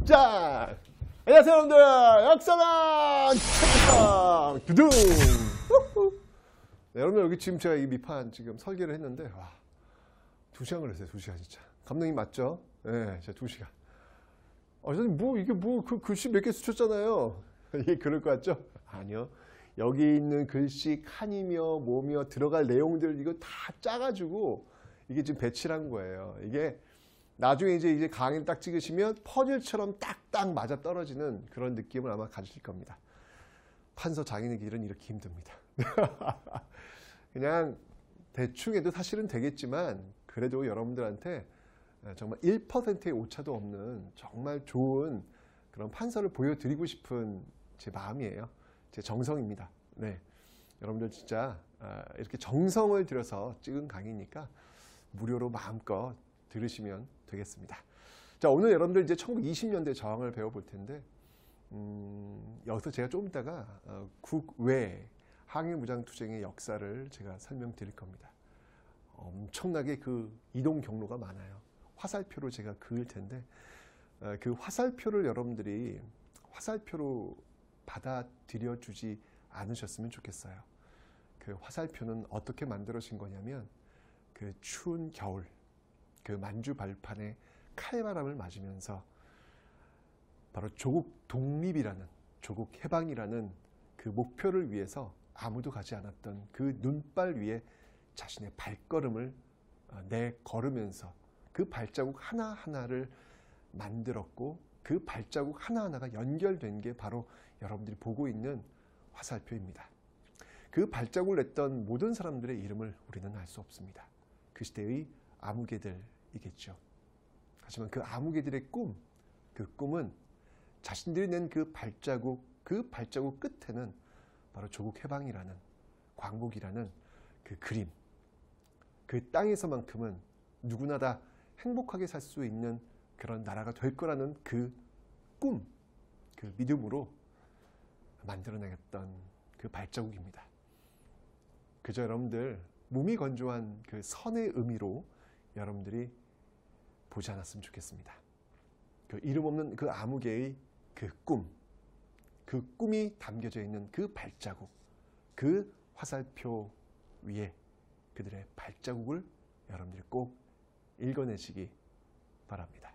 자, 안녕하세요 여러분들. 역사는 최강 두둥. 네, 여러분들 여기 지금 제가 이 밑판 지금 설계를 했는데 와, 2시간 걸렸어요. 2시간 진짜. 감독님 맞죠? 네, 제가 2시간. 선생님 뭐 이게 뭐 그 글씨 몇 개 스쳤잖아요. 이게 그럴 것 같죠? 아니요. 여기 있는 글씨 칸이며 뭐며 들어갈 내용들 이거 다 짜가지고 이게 지금 배치를 한 거예요. 이게 나중에 이제 강의를 딱 찍으시면 퍼즐처럼 딱딱 맞아 떨어지는 그런 느낌을 아마 가지실 겁니다. 판서 장인의 길은 이렇게 힘듭니다. 그냥 대충 해도 사실은 되겠지만 그래도 여러분들한테 정말 1%의 오차도 없는 정말 좋은 그런 판서를 보여드리고 싶은 제 마음이에요. 제 정성입니다. 네, 여러분들 진짜 이렇게 정성을 들여서 찍은 강의니까 무료로 마음껏 들으시면 되겠습니다. 자, 오늘 여러분들 이제 1920년대 저항을 배워볼 텐데 여기서 제가 좀 이따가 국외 항해무장투쟁의 역사를 제가 설명드릴 겁니다. 엄청나게 그 이동 경로가 많아요. 화살표로 제가 그을 텐데 그 화살표를 여러분들이 화살표로 받아들여 주지 않으셨으면 좋겠어요. 그 화살표는 어떻게 만들어진 거냐면 그 추운 겨울 그 만주 발판에 칼바람을 맞으면서 바로 조국 독립이라는 조국 해방이라는 그 목표를 위해서 아무도 가지 않았던 그 눈발 위에 자신의 발걸음을 내걸으면서 그 발자국 하나하나를 만들었고 그 발자국 하나하나가 연결된 게 바로 여러분들이 보고 있는 화살표입니다. 그 발자국을 냈던 모든 사람들의 이름을 우리는 알 수 없습니다. 그 시대의 아무개들이겠죠. 하지만 그 아무개들의 그 꿈은 자신들이 낸 그 발자국 끝에는 바로 조국 해방이라는 광복이라는 그 그림, 그 땅에서만큼은 누구나 다 행복하게 살 수 있는 그런 나라가 될 거라는 그 꿈, 그 믿음으로 만들어내겠던 그 발자국입니다. 그저 여러분들 무미건조한 그 선의 의미로 여러분들이 보지 않았으면 좋겠습니다. 그 이름 없는 그 아무개의 그 꿈이 담겨져 있는 그 발자국, 그 화살표 위에 그들의 발자국을 여러분들이 꼭 읽어내시기 바랍니다.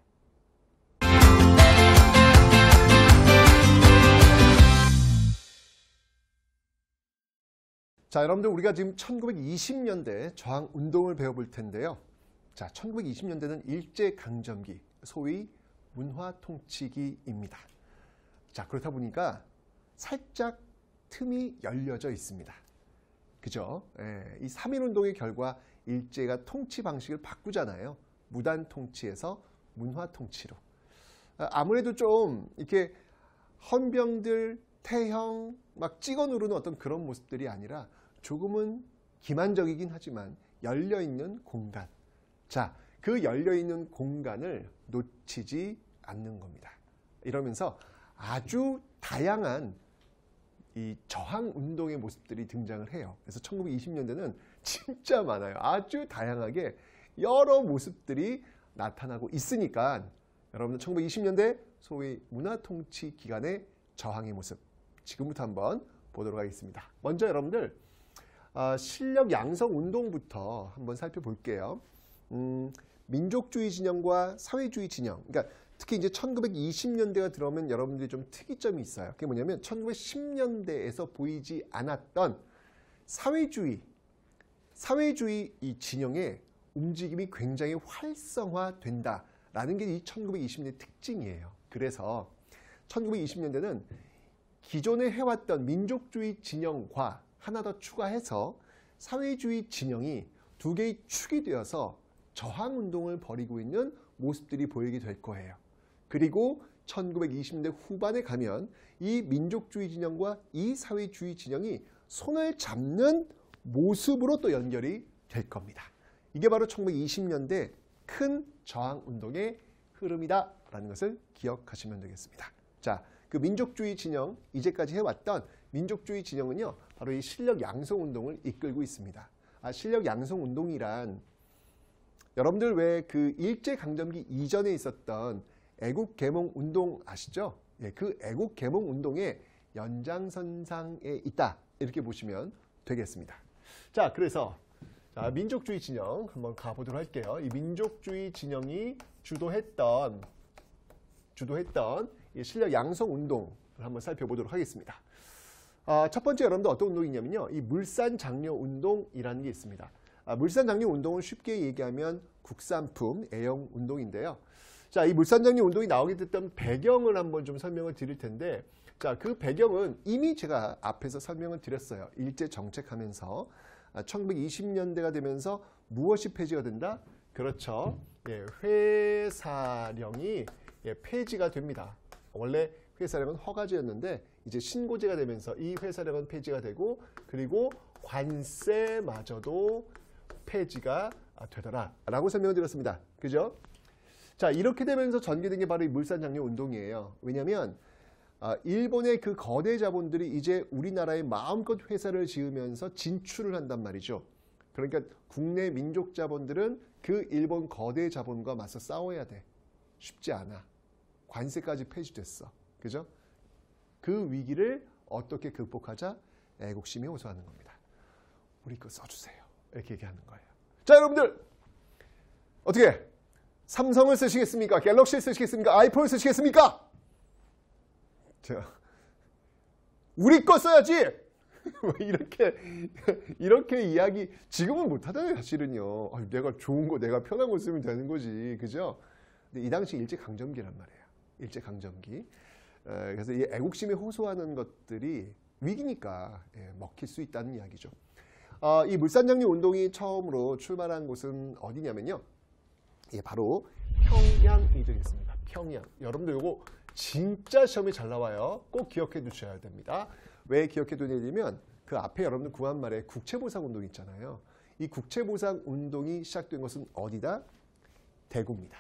자, 여러분들 우리가 지금 1920년대 저항운동을 배워볼 텐데요. 자, 1920년대는 일제강점기, 소위 문화통치기입니다. 자, 그렇다 보니까 살짝 틈이 열려져 있습니다. 그죠? 이 3.1운동의 결과 일제가 통치 방식을 바꾸잖아요. 무단통치에서 문화통치로. 아무래도 좀 이렇게 헌병들, 태형, 막 찍어 누르는 어떤 그런 모습들이 아니라 조금은 기만적이긴 하지만 열려있는 공간. 자, 그 열려있는 공간을 놓치지 않는 겁니다. 이러면서 아주 다양한 이 저항운동의 모습들이 등장을 해요. 그래서 1920년대는 진짜 많아요. 아주 다양하게 여러 모습들이 나타나고 있으니까 여러분들 1920년대 소위 문화통치 기간의 저항의 모습 지금부터 한번 보도록 하겠습니다. 먼저 여러분들 실력 양성 운동부터 한번 살펴볼게요. 민족주의 진영과 사회주의 진영. 그러니까 특히 이제 1920년대가 들어오면 여러분들이 좀 특이점이 있어요. 그게 뭐냐면 1910년대에서 보이지 않았던 사회주의 이 진영의 움직임이 굉장히 활성화된다라는 게 이 1920년대 특징이에요. 그래서 1920년대는 기존에 해왔던 민족주의 진영과 하나 더 추가해서 사회주의 진영이 두 개의 축이 되어서 저항운동을 벌이고 있는 모습들이 보이게 될 거예요. 그리고 1920년대 후반에 가면 이 민족주의 진영과 이 사회주의 진영이 손을 잡는 모습으로 또 연결이 될 겁니다. 이게 바로 1920년대 큰 저항운동의 흐름이다라는 것을 기억하시면 되겠습니다. 자, 그 민족주의 진영, 이제까지 해왔던 민족주의 진영은요, 바로 이 실력 양성 운동을 이끌고 있습니다. 실력 양성 운동이란 여러분들 왜 그 일제강점기 이전에 있었던 애국 개몽 운동 아시죠? 예, 그 애국 개몽 운동의 연장선상에 있다. 이렇게 보시면 되겠습니다. 자, 그래서 민족주의 진영 한번 가보도록 할게요. 이 민족주의 진영이 주도했던 이 실력 양성 운동을 한번 살펴보도록 하겠습니다. 첫 번째 여러분들 어떤 운동이냐면요. 이 물산 장려 운동이라는 게 있습니다. 물산 장려 운동은 쉽게 얘기하면 국산품 애용 운동인데요. 자, 이 물산 장려 운동이 나오게 됐던 배경을 한번 좀 설명을 드릴 텐데, 자, 그 배경은 이미 제가 앞에서 설명을 드렸어요. 일제 정책하면서 1920년대가 되면서 무엇이 폐지가 된다? 그렇죠. 예, 회사령이 폐지가 됩니다. 원래 회사령은 허가제였는데 이제 신고제가 되면서 이 회사령은 폐지가 되고, 그리고 관세마저도 폐지가 되더라 라고 설명을 드렸습니다. 그죠? 자, 이렇게 되면서 전개된 게 바로 이 물산장려 운동이에요. 왜냐하면 일본의 그 거대 자본들이 이제 우리나라에 마음껏 회사를 지으면서 진출을 한단 말이죠. 그러니까 국내 민족 자본들은 그 일본 거대 자본과 맞서 싸워야 돼. 쉽지 않아. 관세까지 폐지됐어. 그죠? 그 위기를 어떻게 극복하자? 애국심이 호소하는 겁니다. 우리 거 써주세요. 이렇게 얘기하는 거예요. 자, 여러분들 어떻게? 삼성을 쓰시겠습니까? 갤럭시를 쓰시겠습니까? 아이폰을 쓰시겠습니까? 자, 우리 거 써야지! 이렇게 이야기 지금은 못하잖아요. 사실은요. 내가 좋은 거, 내가 편한 거 쓰면 되는 거지. 그죠? 근데 이 당시 일제강점기란 말이에요. 일제강점기. 그래서 이 애국심에 호소하는 것들이 위기니까 먹힐 수 있다는 이야기죠. 이 물산장려 운동이 처음으로 출발한 곳은 어디냐면요. 바로 평양이 되겠습니다. 평양. 여러분들 이거 진짜 시험에 잘 나와요. 꼭 기억해 두셔야 됩니다. 왜 기억해 두냐면 그 앞에 여러분들 구한 말에 국채보상 운동 있잖아요. 이 국채보상 운동이 시작된 것은 어디다? 대구입니다.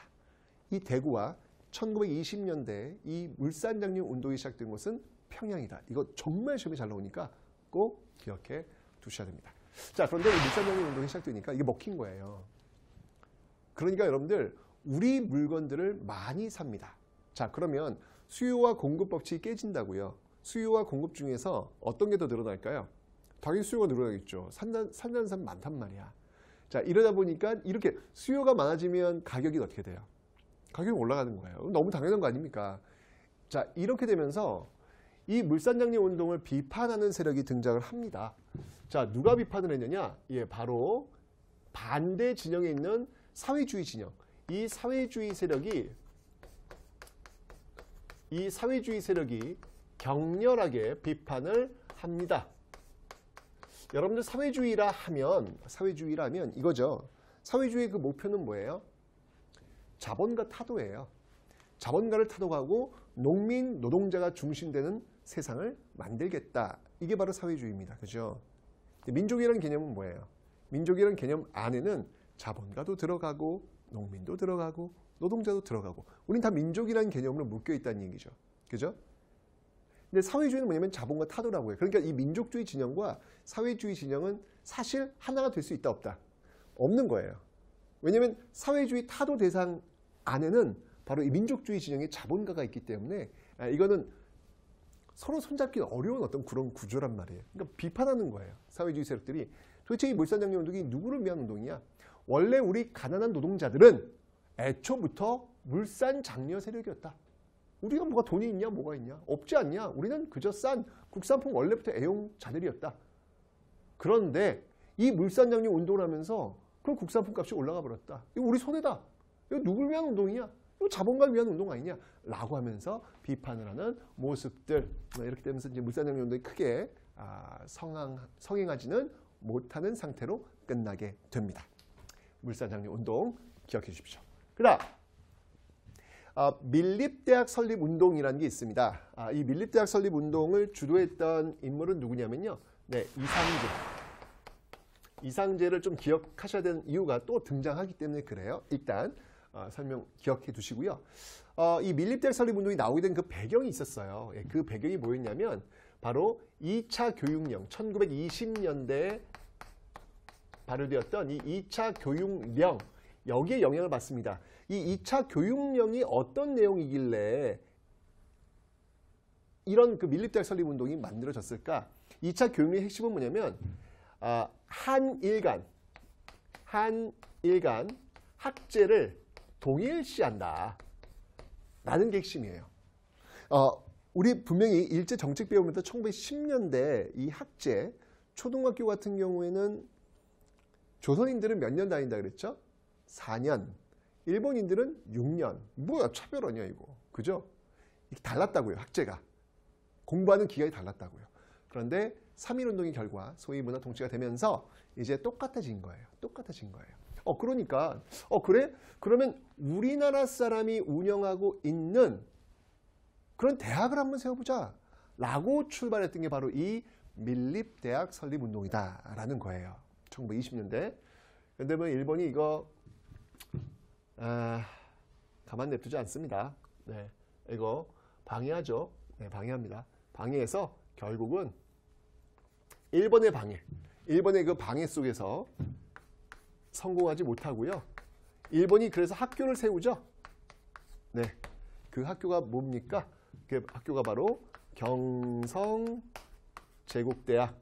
이 대구와 1920년대 이 물산장려 운동이 시작된 곳은 평양이다. 이거 정말 시험에 잘 나오니까 꼭 기억해 두셔야 됩니다. 자, 그런데 이 물산장려 운동이 시작되니까 이게 먹힌 거예요. 그러니까 여러분들 우리 물건들을 많이 삽니다. 자, 그러면 수요와 공급 법칙이 깨진다고요. 수요와 공급 중에서 어떤 게 더 늘어날까요? 당연히 수요가 늘어나겠죠. 산다는 사람 많단 말이야. 자, 이러다 보니까 이렇게 수요가 많아지면 가격이 어떻게 돼요? 가격이 올라가는 거예요. 너무 당연한 거 아닙니까? 자, 이렇게 되면서 이 물산장려 운동을 비판하는 세력이 등장을 합니다. 자, 누가 비판을 했느냐? 바로 반대 진영에 있는 사회주의 진영. 이 사회주의 세력이 격렬하게 비판을 합니다. 여러분들 사회주의라 하면 이거죠. 사회주의의 그 목표는 뭐예요? 자본가 타도예요. 자본가를 타도하고 농민, 노동자가 중심되는 세상을 만들겠다. 이게 바로 사회주의입니다. 그죠? 민족이라는 개념은 뭐예요? 민족이라는 개념 안에는 자본가도 들어가고 농민도 들어가고 노동자도 들어가고 우린 다 민족이라는 개념으로 묶여 있다는 얘기죠. 그죠? 근데 사회주의는 뭐냐면 자본가 타도라고 해요. 그러니까 이 민족주의 진영과 사회주의 진영은 사실 하나가 될 수 있다 없다? 없는 거예요. 왜냐하면 사회주의 타도 대상 안에는 바로 이 민족주의 진영의 자본가가 있기 때문에 이거는 서로 손잡기 어려운 어떤 그런 구조란 말이에요. 그러니까 비판하는 거예요. 사회주의 세력들이. 도대체 이 물산장려 운동이 누구를 위한 운동이냐? 원래 우리 가난한 노동자들은 애초부터 물산장려 세력이었다. 우리가 뭐가 돈이 있냐 뭐가 있냐? 없지 않냐? 우리는 그저 싼 국산품 원래부터 애용자들이었다. 그런데 이 물산장려 운동을 하면서 그 국산품 값이 올라가 버렸다. 이거 우리 손해다. 이거 누굴 위한 운동이냐? 이거 자본가를 위한 운동 아니냐? 라고 하면서 비판을 하는 모습들. 이렇게 되면서 이제 물산장려 운동이 크게 성행하지는 못하는 상태로 끝나게 됩니다. 물산장려 운동 기억해 주십시오. 그다음 밀립대학 설립 운동이라는 게 있습니다. 이 밀립대학 설립 운동을 주도했던 인물은 누구냐면요. 네, 이상제를 좀 기억하셔야 되는 이유가 또 등장하기 때문에 그래요. 일단 설명 기억해 두시고요. 이 밀립대학 설립 운동이 나오게 된 그 배경이 있었어요. 그 배경이 뭐였냐면 바로 2차 교육령, 1920년대에 발효되었던 이 2차 교육령, 여기에 영향을 받습니다. 이 2차 교육령이 어떤 내용이길래 이런 그 밀립대학 설립운동이 만들어졌을까? 2차 교육령의 핵심은 뭐냐면 한일 간 학제를 동일시한다 라는 게 핵심이에요. 우리 분명히 일제 정책 배우면서 1910년대 이 학제, 초등학교 같은 경우에는 조선인들은 몇 년 다닌다 그랬죠? 4년. 일본인들은 6년. 뭐야, 차별하냐 이거. 그죠? 이게 달랐다고요, 학제가. 공부하는 기간이 달랐다고요. 그런데 3.1운동의 결과 소위 문화 통치가 되면서 이제 똑같아진 거예요. 똑같아진 거예요. 그러니까 그래? 그러면 우리나라 사람이 운영하고 있는 그런 대학을 한번 세워보자 라고 출발했던 게 바로 이 밀립대학 설립운동이다 라는 거예요. 1920년대. 근데 뭐 일본이 이거 가만 냅두지 않습니다. 네, 이거 방해하죠. 네, 방해합니다. 방해해서 결국은 일본의 그 방해 속에서 성공하지 못하고요. 일본이 그래서 학교를 세우죠. 네, 그 학교가 뭡니까? 그 학교가 바로 경성제국대학.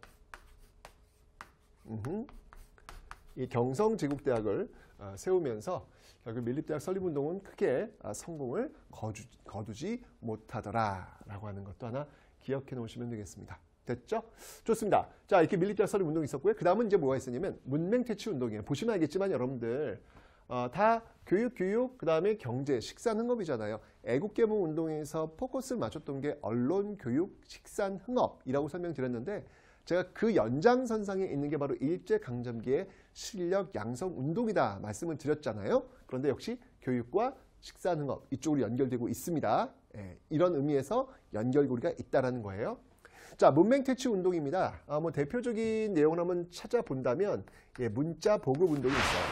이 경성제국대학을 세우면서 결국 밀립대학 설립운동은 크게 성공을 거두지 못하더라라고 하는 것도 하나 기억해 놓으시면 되겠습니다. 됐죠? 좋습니다. 자, 이렇게 밀립대학 설립운동이 있었고요. 그 다음은 이제 뭐가 있었냐면 문맹퇴치운동이에요. 보시면 알겠지만 여러분들 다 교육, 그 다음에 경제, 식산흥업이잖아요. 애국개몽운동에서 포커스를 맞췄던 게 언론, 교육, 식산흥업이라고 설명드렸는데 제가 그 연장선상에 있는 게 바로 일제강점기의 실력 양성운동이다 말씀을 드렸잖아요. 그런데 역시 교육과 식산흥업 이쪽으로 연결되고 있습니다. 이런 의미에서 연결고리가 있다는 거예요. 자, 문맹퇴치운동입니다. 뭐 대표적인 내용을 한번 찾아본다면 문자보급운동이 있어요.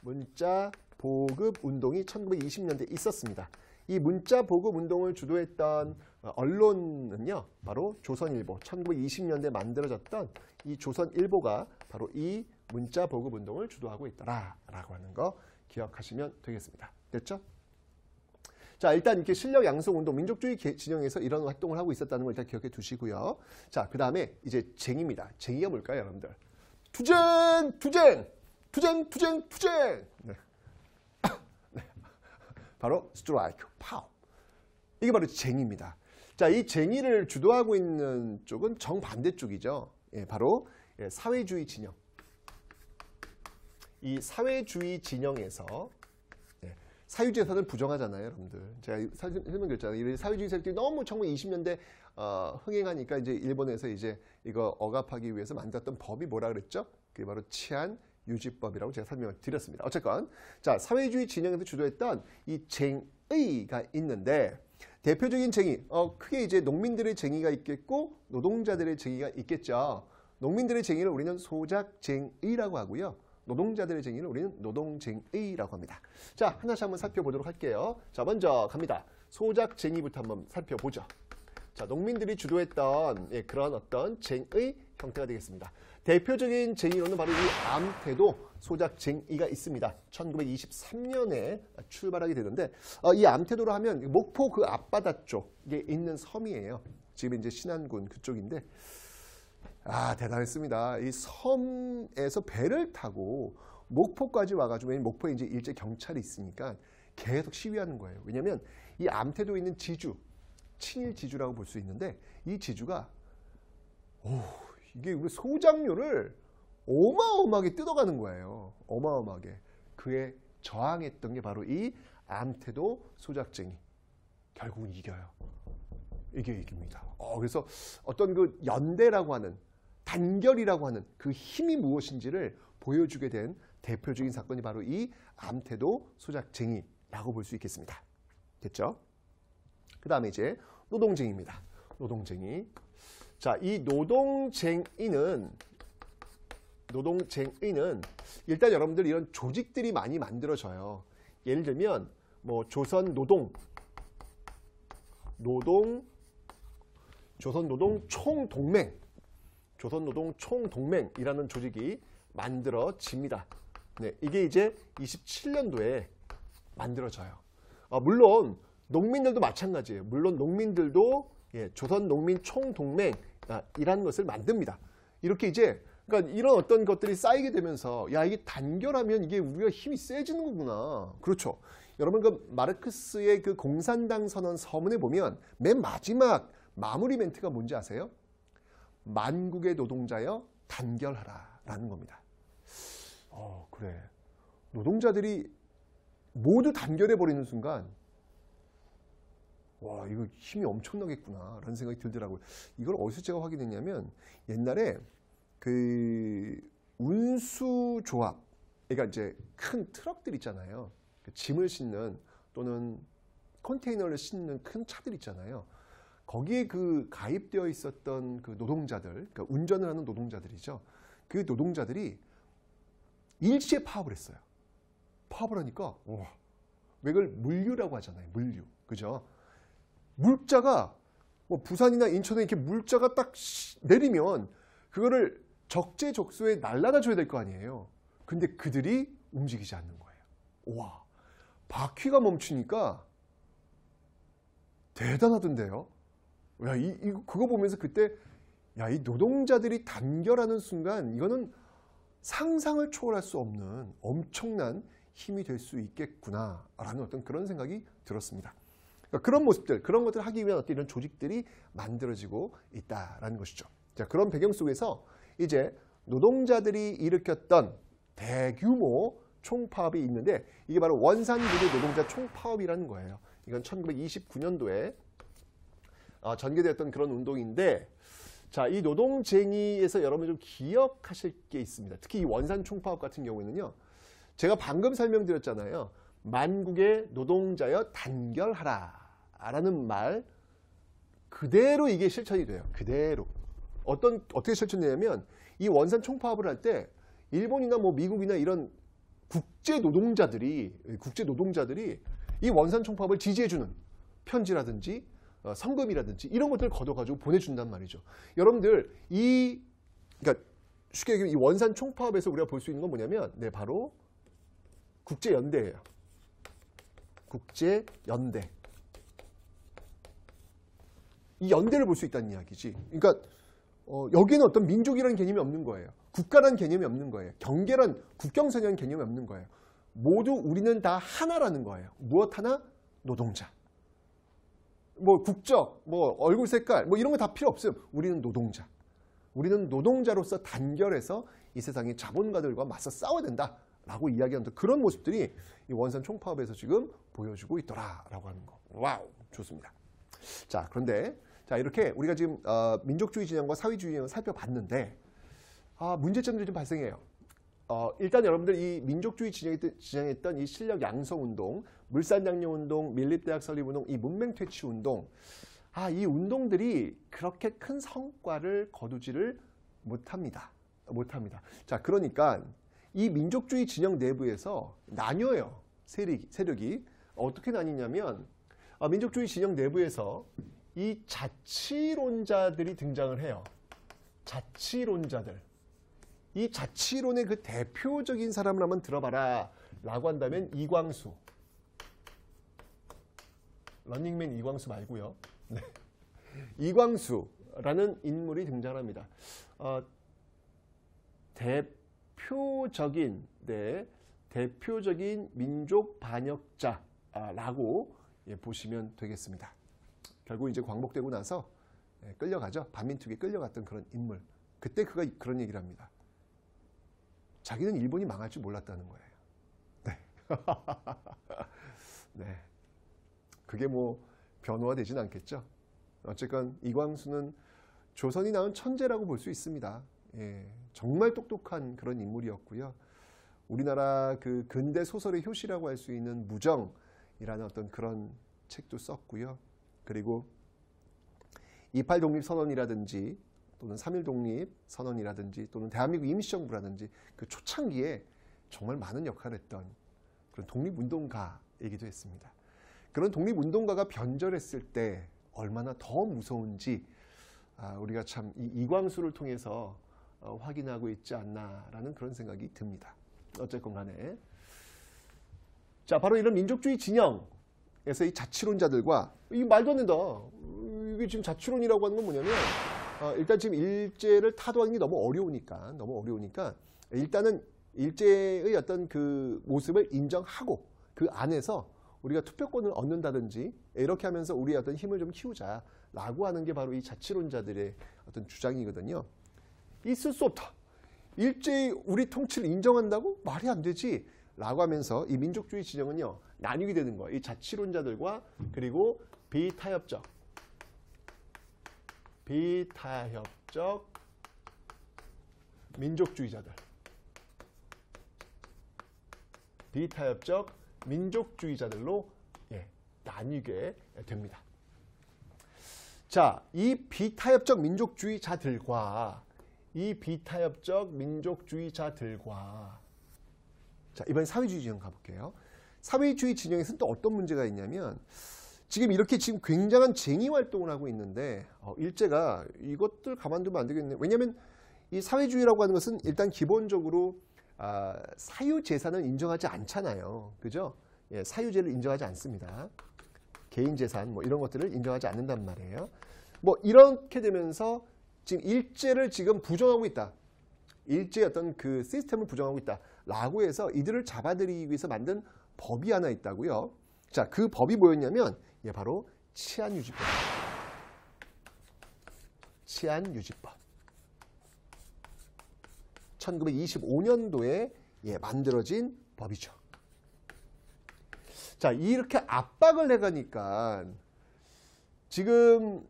문자보급운동이 1920년대에 있었습니다. 이 문자보급운동을 주도했던 언론은요, 바로 조선일보, 1920년대에 만들어졌던 이 조선일보가 바로 이 문자보급운동을 주도하고 있더라라고 하는 거 기억하시면 되겠습니다. 됐죠? 자, 일단 이렇게 실력 양성운동, 민족주의 진영에서 이런 활동을 하고 있었다는 걸 일단 기억해 두시고요. 자, 그 다음에 이제 쟁입니다. 쟁의가 뭘까요, 여러분들? 투쟁! 네. 네. 바로 스트라이크, 파워. 이게 바로 쟁의입니다. 자, 이 쟁의를 주도하고 있는 쪽은 정반대 쪽이죠. 바로 사회주의 진영. 이 사회주의 진영에서 사유재산을 부정하잖아요, 여러분들. 제가 설명드렸잖아요. 이 사유주의 세력들이 너무 1920년대 흥행하니까 이제 일본에서 이제 이거 억압하기 위해서 만들었던 법이 뭐라 그랬죠? 그게 바로 치안 유지법이라고 제가 설명을 드렸습니다. 어쨌건 자, 사회주의 진영에서 주도했던 이 쟁의가 있는데 대표적인 쟁의, 크게 이제 농민들의 쟁의가 있겠고 노동자들의 쟁의가 있겠죠. 농민들의 쟁의를 우리는 소작쟁의라고 하고요. 노동자들의 쟁의를 우리는 노동쟁의라고 합니다. 자, 하나씩 한번 살펴보도록 할게요. 자, 먼저 갑니다. 소작쟁의부터 한번 살펴보죠. 자, 농민들이 주도했던 그런 어떤 쟁의 형태가 되겠습니다. 대표적인 쟁의로는 바로 이 암태도 소작쟁의가 있습니다. 1923년에 출발하게 되는데 이 암태도로 하면 목포 그 앞바다 쪽에 있는 섬이에요. 지금 이제 신안군 그쪽인데 대단했습니다. 이 섬에서 배를 타고 목포까지 와가지고 목포에 이제 일제 경찰이 있으니까 계속 시위하는 거예요. 왜냐하면 이 암태도에 있는 지주, 친일 지주라고 볼 수 있는데 이 지주가 이게 우리 소작료를 어마어마하게 뜯어가는 거예요. 어마어마하게. 그에 저항했던 게 바로 이 암태도 소작쟁이. 결국은 이겨요. 이게 이깁니다. 그래서 어떤 그 연대라고 하는 단결이라고 하는 그 힘이 무엇인지를 보여주게 된 대표적인 사건이 바로 이 암태도 소작쟁이라고 볼 수 있겠습니다. 됐죠? 그 다음에 이제 노동쟁이입니다. 노동쟁이. 자, 이 노동쟁이는 일단 여러분들 이런 조직들이 많이 만들어져요. 예를 들면 뭐 조선 노동 총동맹이라는 조직이 만들어집니다. 네, 이게 이제 27년도에 만들어져요. 물론 농민들도 마찬가지예요. 물론 농민들도 조선농민총동맹이라는 것을 만듭니다. 이렇게 이제 그러니까 이런 어떤 것들이 쌓이게 되면서 야 이게 단결하면 이게 우리가 힘이 세지는 거구나. 그렇죠. 여러분 그 마르크스의 그 공산당 선언 서문에 보면 맨 마지막 마무리 멘트가 뭔지 아세요? 만국의 노동자여 단결하라라는 겁니다. 그래. 노동자들이 모두 단결해 버리는 순간 와 이거 힘이 엄청나겠구나 라는 생각이 들더라고요. 이걸 어디서 제가 확인했냐면 옛날에 그 운수조합, 그러니까 이제 큰 트럭들 있잖아요. 짐을 싣는 또는 컨테이너를 싣는 큰 차들 있잖아요. 거기에 그 가입되어 있었던 그 노동자들, 그러니까 운전을 하는 노동자들이죠. 그 노동자들이 일시에 파업을 했어요. 파업을 하니까 왜 그걸 물류라고 하잖아요. 물류, 그죠? 물자가 뭐 부산이나 인천에 이렇게 물자가 딱 내리면 그거를 적재적소에 날라다 줘야 될 거 아니에요. 근데 그들이 움직이지 않는 거예요. 와, 바퀴가 멈추니까 대단하던데요. 야, 그거 보면서 그때 야, 이 노동자들이 단결하는 순간 이거는 상상을 초월할 수 없는 엄청난 힘이 될 수 있겠구나라는 어떤 그런 생각이 들었습니다. 그러니까 그런 모습들, 그런 것들을 하기 위한 어떤 이런 조직들이 만들어지고 있다라는 것이죠. 자, 그런 배경 속에서 이제 노동자들이 일으켰던 대규모 총파업이 있는데 이게 바로 원산구조 노동자 총파업이라는 거예요. 이건 1929년도에 전개되었던 그런 운동인데 자, 이 노동쟁이에서 여러분 좀 기억하실 게 있습니다. 특히 이 원산 총파업 같은 경우에는요. 제가 방금 설명드렸잖아요. 만국의 노동자여 단결하라 라는 말 그대로 이게 실천이 돼요. 그대로. 어떻게 실천되냐면 이 원산 총파업을 할 때 일본이나 뭐 미국이나 이런 국제 노동자들이 이 원산 총파업을 지지해주는 편지라든지 성금이라든지 이런 것들을 걷어가지고 보내준단 말이죠. 여러분들 그러니까 쉽게 얘기하면 이 원산 총파업에서 우리가 볼 수 있는 건 뭐냐면 바로 국제연대예요. 국제연대. 이 연대를 볼 수 있다는 이야기지. 그러니까 여기는 어떤 민족이라는 개념이 없는 거예요. 국가라는 개념이 없는 거예요. 경계란 국경선이라는 개념이 없는 거예요. 모두 우리는 다 하나라는 거예요. 무엇 하나? 노동자. 뭐 국적, 뭐 얼굴 색깔, 뭐 이런 거 다 필요 없어요. 우리는 노동자. 우리는 노동자로서 단결해서 이 세상의 자본가들과 맞서 싸워야 된다라고 이야기하는 그런 모습들이 이 원산 총파업에서 지금 보여주고 있더라라고 하는 거. 와우, 좋습니다. 자, 그런데 이렇게 우리가 지금 민족주의 진영과 사회주의 진영을 살펴봤는데 문제점들이 좀 발생해요. 일단 여러분들 이 민족주의 진영했던 이 실력 양성운동, 물산양용운동, 밀립대학 설립운동, 이 문맹퇴치운동 이 운동들이 그렇게 큰 성과를 거두지를 못합니다. 자, 그러니까 이 민족주의 진영 내부에서 나뉘어요. 세력이. 어떻게 나뉘냐면 민족주의 진영 내부에서 이 자치론자들이 등장을 해요. 자치론자들. 이 자치론의 그 대표적인 사람을 한번 들어봐라 라고 한다면 이광수. 런닝맨 이광수 말고요. 네. 이광수라는 인물이 등장합니다. 대표적인 민족 반역자라고 보시면 되겠습니다. 결국 이제 광복되고 나서 끌려가죠. 반민특위에 끌려갔던 그런 인물. 그때 그가 그런 얘기를 합니다. 자기는 일본이 망할 줄 몰랐다는 거예요. 네. 네. 그게 뭐 변호화되진 않겠죠. 어쨌건 이광수는 조선이 낳은 천재라고 볼 수 있습니다. 정말 똑똑한 그런 인물이었고요. 우리나라 그 근대 소설의 효시라고 할 수 있는 무정이라는 어떤 그런 책도 썼고요. 그리고 28 독립선언이라든지 또는 3.1 독립선언이라든지 또는 대한민국 임시정부라든지 그 초창기에 정말 많은 역할을 했던 그런 독립운동가이기도 했습니다. 그런 독립운동가가 변절했을 때 얼마나 더 무서운지 우리가 참 이광수를 통해서 확인하고 있지 않나라는 그런 생각이 듭니다. 어쨌건 간에 자, 바로 이런 민족주의 진영에서 이 자치론자들과 이 말도 안 된다. 이게 지금 자치론이라고 하는 건 뭐냐면 일단 지금 일제를 타도하는 게 너무 어려우니까 일단은 일제의 어떤 그 모습을 인정하고 그 안에서 우리가 투표권을 얻는다든지 이렇게 하면서 우리의 어떤 힘을 좀 키우자라고 하는 게 바로 이 자치론자들의 어떤 주장이거든요. 있을 수 없다. 일제히 우리 통치를 인정한다고? 말이 안 되지. 라고 하면서 이 민족주의 진영은요, 나뉘게 되는 거예요. 이 자치론자들과 그리고 비타협적 민족주의자들. 비타협적 민족주의자들로 나뉘게 됩니다. 자, 이 비타협적 민족주의자들과 자, 이번엔 사회주의 진영 가볼게요. 사회주의 진영에서는 또 어떤 문제가 있냐면 지금 이렇게 지금 굉장한 쟁의 활동을 하고 있는데 일제가 이것들 가만두면 안 되겠네. 왜냐하면 이 사회주의라고 하는 것은 일단 기본적으로 사유재산을 인정하지 않잖아요. 그죠? 예, 사유재를 인정하지 않습니다. 개인재산 뭐 이런 것들을 인정하지 않는단 말이에요. 뭐 이렇게 되면서 지금 일제를 지금 부정하고 있다. 일제의 어떤 그 시스템을 부정하고 있다라고 해서 이들을 잡아들이기 위해서 만든 법이 하나 있다고요. 자, 그 법이 뭐였냐면 바로 치안유지법. 치안유지법. 1925년도에 만들어진 법이죠. 자, 이렇게 압박을 해가니까 지금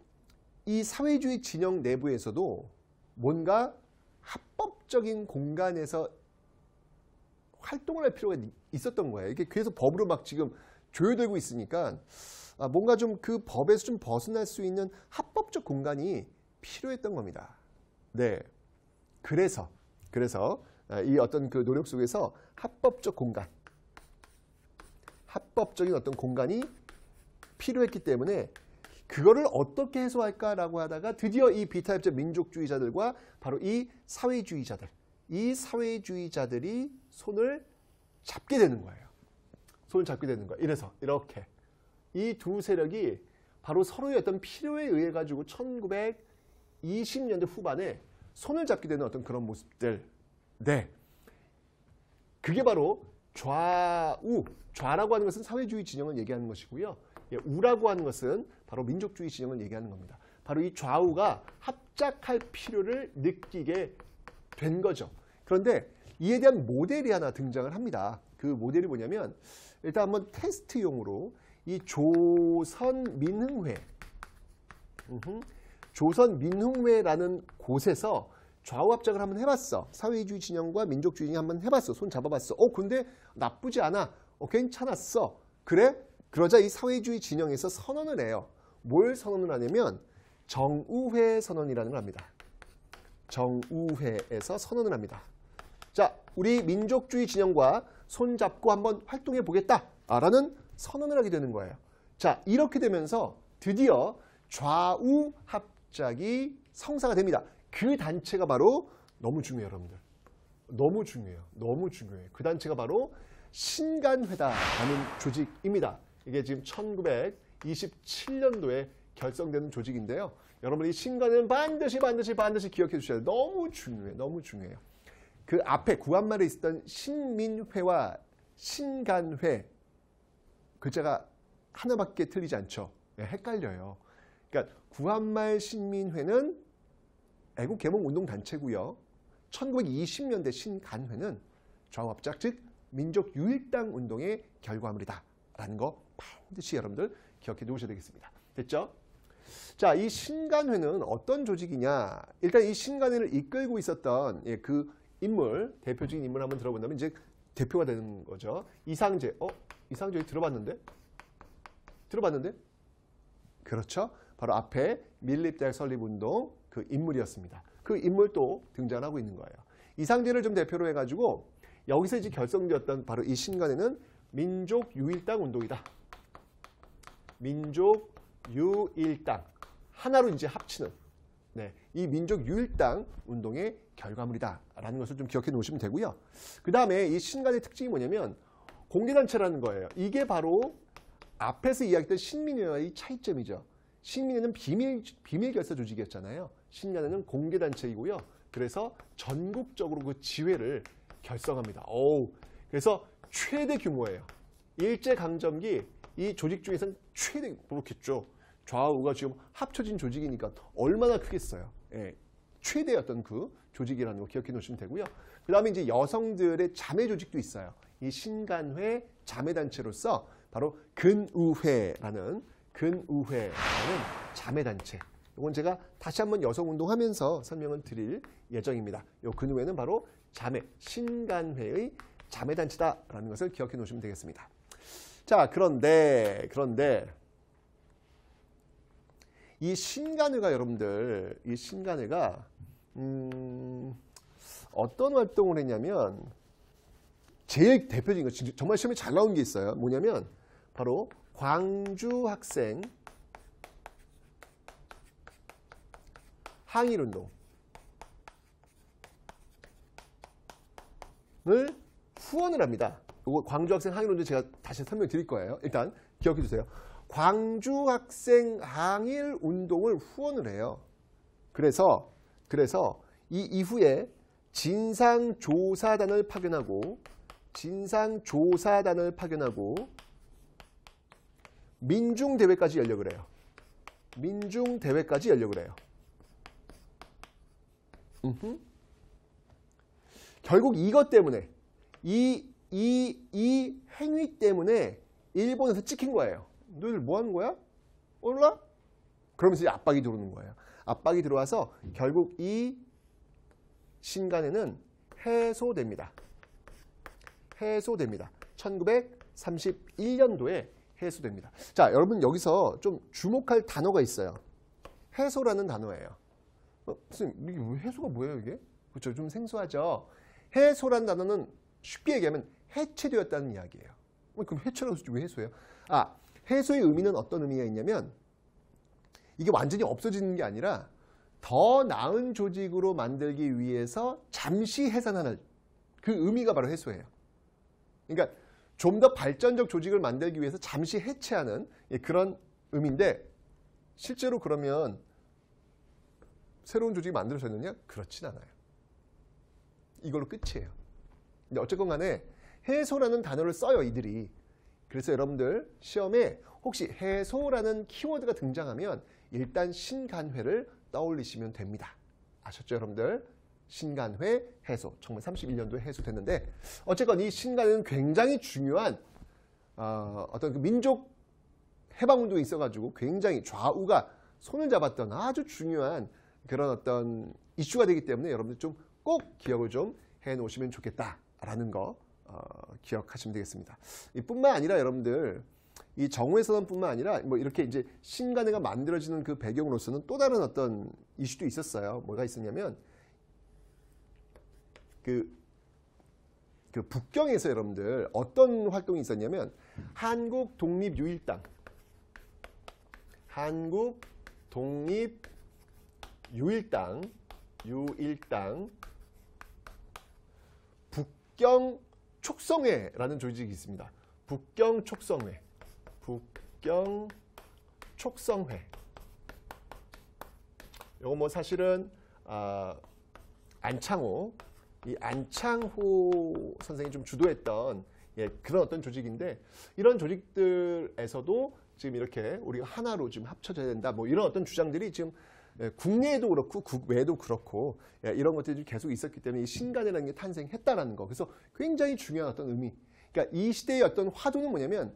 이 사회주의 진영 내부에서도 뭔가 합법적인 공간에서 활동을 할 필요가 있었던 거예요. 이게 그래서 법으로 막 지금 조여되고 있으니까 뭔가 좀 그 법에서 좀 벗어날 수 있는 합법적 공간이 필요했던 겁니다. 네. 그래서 이 어떤 그 노력 속에서 합법적인 어떤 공간이 필요했기 때문에 그거를 어떻게 해소할까라고 하다가 드디어 이 비타협적 민족주의자들과 바로 이 사회주의자들이 손을 잡게 되는 거예요. 이래서 이렇게 이 두 세력이 바로 서로의 어떤 필요에 의해 가지고 1920년대 후반에 손을 잡게 되는 어떤 그런 모습들. 네. 그게 바로 좌라고 하는 것은 사회주의 진영을 얘기하는 것이고요. 우라고 하는 것은 바로 민족주의 진영을 얘기하는 겁니다. 바로 이 좌우가 합작할 필요를 느끼게 된 거죠. 그런데 이에 대한 모델이 하나 등장을 합니다. 그 모델이 뭐냐면 일단 한번 테스트용으로 이 조선민흥회라는 곳에서 좌우 합작을 한번 해봤어. 사회주의 진영과 민족주의 진영 한번 해봤어. 손 잡아봤어. 근데 나쁘지 않아. 괜찮았어. 그래? 그러자 이 사회주의 진영에서 선언을 해요. 뭘 선언을 하냐면 정우회 선언이라는 걸 합니다. 정우회에서 선언을 합니다. 자, 우리 민족주의 진영과 손잡고 한번 활동해 보겠다라는 선언을 하게 되는 거예요. 자, 이렇게 되면서 드디어 좌우 합작이 성사가 됩니다. 그 단체가 바로 너무 중요해요, 여러분들. 너무 중요해요. 그 단체가 바로 신간회다라는 조직입니다. 이게 지금 1927년도에 결성된 조직인데요. 여러분 이 신간은 반드시 기억해 주셔야 돼요. 너무 중요해요. 그 앞에 구한말에 있었던 신민회와 신간회 글자가 하나밖에 틀리지 않죠. 헷갈려요. 그러니까 구한말 신민회는 애국개몽운동단체고요. 1920년대 신간회는 좌우합작 즉 민족유일당 운동의 결과물이다 라는 거 반드시 여러분들 기억해 두셔야 되겠습니다. 됐죠? 자, 이 신간회는 어떤 조직이냐. 일단 이 신간회를 이끌고 있었던 그 인물, 대표적인 인물 한번 들어본다면 이제 대표가 되는 거죠. 이상제. 이상제 들어봤는데? 그렇죠. 바로 앞에 밀립대학 설립운동 그 인물이었습니다. 그 인물도 등장하고 있는 거예요. 이상제를 좀 대표로 해가지고 여기서 이제 결성되었던 바로 이 신간회는 민족유일당 운동이다. 민족유일당. 하나로 이제 합치는 이 민족유일당 운동의 결과물이다라는 것을 좀 기억해 놓으시면 되고요. 그 다음에 이 신간의 특징이 뭐냐면 공개단체라는 거예요. 이게 바로 앞에서 이야기했던 신민회와의 차이점이죠. 신민회는 비밀 결사 조직이었잖아요. 신간회는 공개단체이고요. 그래서 전국적으로 그 지회를 결성합니다. 그래서 최대 규모예요. 일제강점기 이 조직 중에서는 최대, 그렇겠죠. 좌우가 지금 합쳐진 조직이니까 얼마나 크겠어요. 예, 최대였던 그 조직이라는 거 기억해 놓으시면 되고요. 그 다음에 이제 여성들의 자매 조직도 있어요. 이 신간회 자매단체로서 바로 근의회라는 자매단체. 이건 제가 다시 한번 여성운동하면서 설명을 드릴 예정입니다. 이 근의회는 바로 신간회의 자매단체다라는 것을 기억해 놓으시면 되겠습니다. 자, 그런데 이 신간회가 여러분들, 이 신간회가 어떤 활동을 했냐면 제일 대표적인 거, 정말 시험에 잘 나온 게 있어요. 뭐냐면 바로 광주 학생 항일운동을 후원을 합니다. 이거 광주 학생 항일운동 제가 다시 설명드릴 거예요. 일단 기억해 주세요. 광주 학생 항일운동을 후원을 해요. 그래서 이 이후에 진상조사단을 파견하고 민중대회까지 열려고 그래요. 민중대회까지 열려고 그래요. 결국 이것 때문에 이 행위 때문에 일본에서 찍힌 거예요. 너희들 뭐 하는 거야? 몰라? 그러면서 이제 압박이 들어오는 거예요. 압박이 들어와서 결국 이 신간회는 해소됩니다. 1931년도에 해소됩니다. 자, 여러분 여기서 좀 주목할 단어가 있어요. 해소라는 단어예요. 선생님, 이게 해소가 뭐예요, 이게? 그렇죠? 좀 생소하죠? 해소라는 단어는 쉽게 얘기하면 해체되었다는 이야기예요. 그럼 해체라고 왜 해소해요? 해소의 의미는 어떤 의미가 있냐면 이게 완전히 없어지는 게 아니라 더 나은 조직으로 만들기 위해서 잠시 해산하는 그 의미가 바로 해소예요. 그러니까 좀 더 발전적 조직을 만들기 위해서 잠시 해체하는 그런 의미인데 실제로 그러면 새로운 조직이 만들어졌느냐? 그렇진 않아요. 이걸로 끝이에요. 근데 어쨌건 간에 해소라는 단어를 써요, 이들이. 그래서 여러분들 시험에 혹시 해소라는 키워드가 등장하면 일단 신간회를 떠올리시면 됩니다. 아셨죠, 여러분들? 신간회 해소. 1931년도에 해소됐는데 어쨌건 이 신간회는 굉장히 중요한 어떤 그 민족 해방운동이 있어가지고 굉장히 좌우가 손을 잡았던 아주 중요한 그런 어떤 이슈가 되기 때문에 여러분들 좀 꼭 기억을 좀 해놓으시면 좋겠다라는 거 기억하시면 되겠습니다. 이뿐만 아니라 여러분들 이 정오해선언뿐만 아니라 뭐 이렇게 이제 신간회가 만들어지는 그 배경으로서는 또 다른 어떤 이슈도 있었어요. 뭐가 있었냐면 그 북경에서 여러분들 어떤 활동이 있었냐면 한국독립유일당 북경 촉성회라는 조직이 있습니다. 북경 촉성회. 이거 뭐 사실은 안창호 선생이 좀 주도했던 그런 어떤 조직인데 이런 조직들에서도 지금 이렇게 우리가 하나로 지금 합쳐져야 된다. 뭐 이런 어떤 주장들이 지금 국내에도 그렇고 국외에도 그렇고 이런 것들이 계속 있었기 때문에 이 신간회라는 게 탄생했다라는 거. 그래서 굉장히 중요한 어떤 의미. 그러니까 이 시대의 어떤 화두는 뭐냐면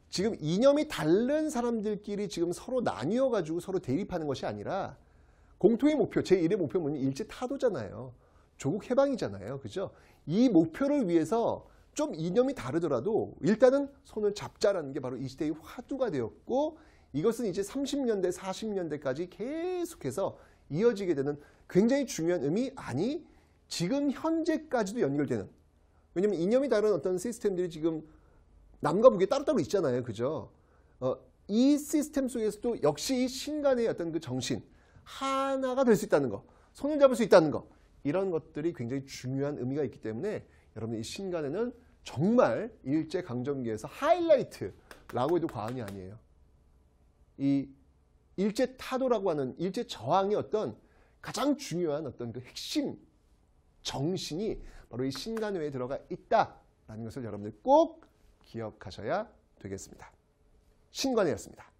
지금 이념이 다른 사람들끼리 지금 서로 나뉘어가지고 서로 대립하는 것이 아니라 공통의 목표, 제1의 목표는 일제 타도잖아요. 조국 해방이잖아요. 그죠? 이 목표를 위해서 좀 이념이 다르더라도 일단은 손을 잡자라는 게 바로 이 시대의 화두가 되었고 이것은 이제 30년대, 40년대까지 계속해서 이어지게 되는 굉장히 중요한 의미, 아니 지금 현재까지도 연결되는. 왜냐하면 이념이 다른 어떤 시스템들이 지금 남과 북에 따로따로 있잖아요. 그죠? 이 시스템 속에서도 역시 이 신간의 어떤 그 정신, 하나가 될 수 있다는 거, 손을 잡을 수 있다는 거, 이런 것들이 굉장히 중요한 의미가 있기 때문에 여러분 이 신간회는 정말 일제강점기에서 하이라이트라고 해도 과언이 아니에요. 이 일제타도라고 하는 일제저항의 어떤 가장 중요한 어떤 그 핵심 정신이 바로 이 신간회에 들어가 있다라는 것을 여러분들 꼭 기억하셔야 되겠습니다. 신간회였습니다.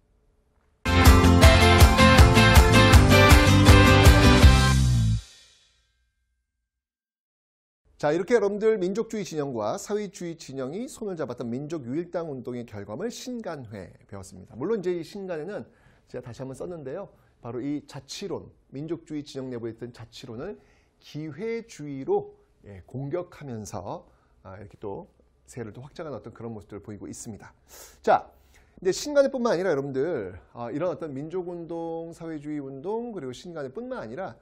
자, 이렇게 여러분들 민족주의 진영과 사회주의 진영이 손을 잡았던 민족유일당 운동의 결과물 신간회 배웠습니다. 물론 이제 이 신간회는 제가 다시 한번 썼는데요. 바로 이 자치론, 민족주의 진영 내부에 있던 자치론을 기회주의로 공격하면서 이렇게 또 세를 또 확장한 어떤 그런 모습들을 보이고 있습니다. 자, 근데 신간회뿐만 아니라 여러분들 이런 어떤 민족운동, 사회주의 운동 그리고 신간회뿐만 아니라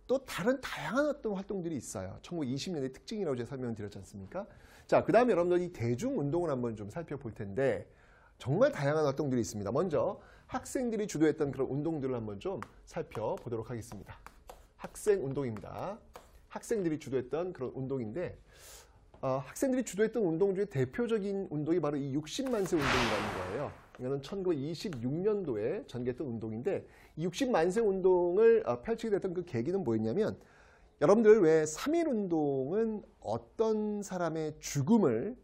또 다른 다양한 어떤 활동들이 있어요. 1920년대 특징이라고 제가 설명을 드렸지 않습니까? 자, 그 다음에 여러분들 이 대중운동을 한번 좀 살펴볼 텐데 정말 다양한 활동들이 있습니다. 먼저 학생들이 주도했던 그런 운동들을 한번 좀 살펴보도록 하겠습니다. 학생운동입니다. 학생들이 주도했던 그런 운동인데 학생들이 주도했던 운동 중에 대표적인 운동이 바로 이 60만세 운동이라는 거예요. 이거는 1926년도에 전개했던 운동인데 이 60만세 운동을 펼치게 됐던 그 계기는 뭐였냐면 여러분들 왜 3.1운동은 어떤 사람의 죽음을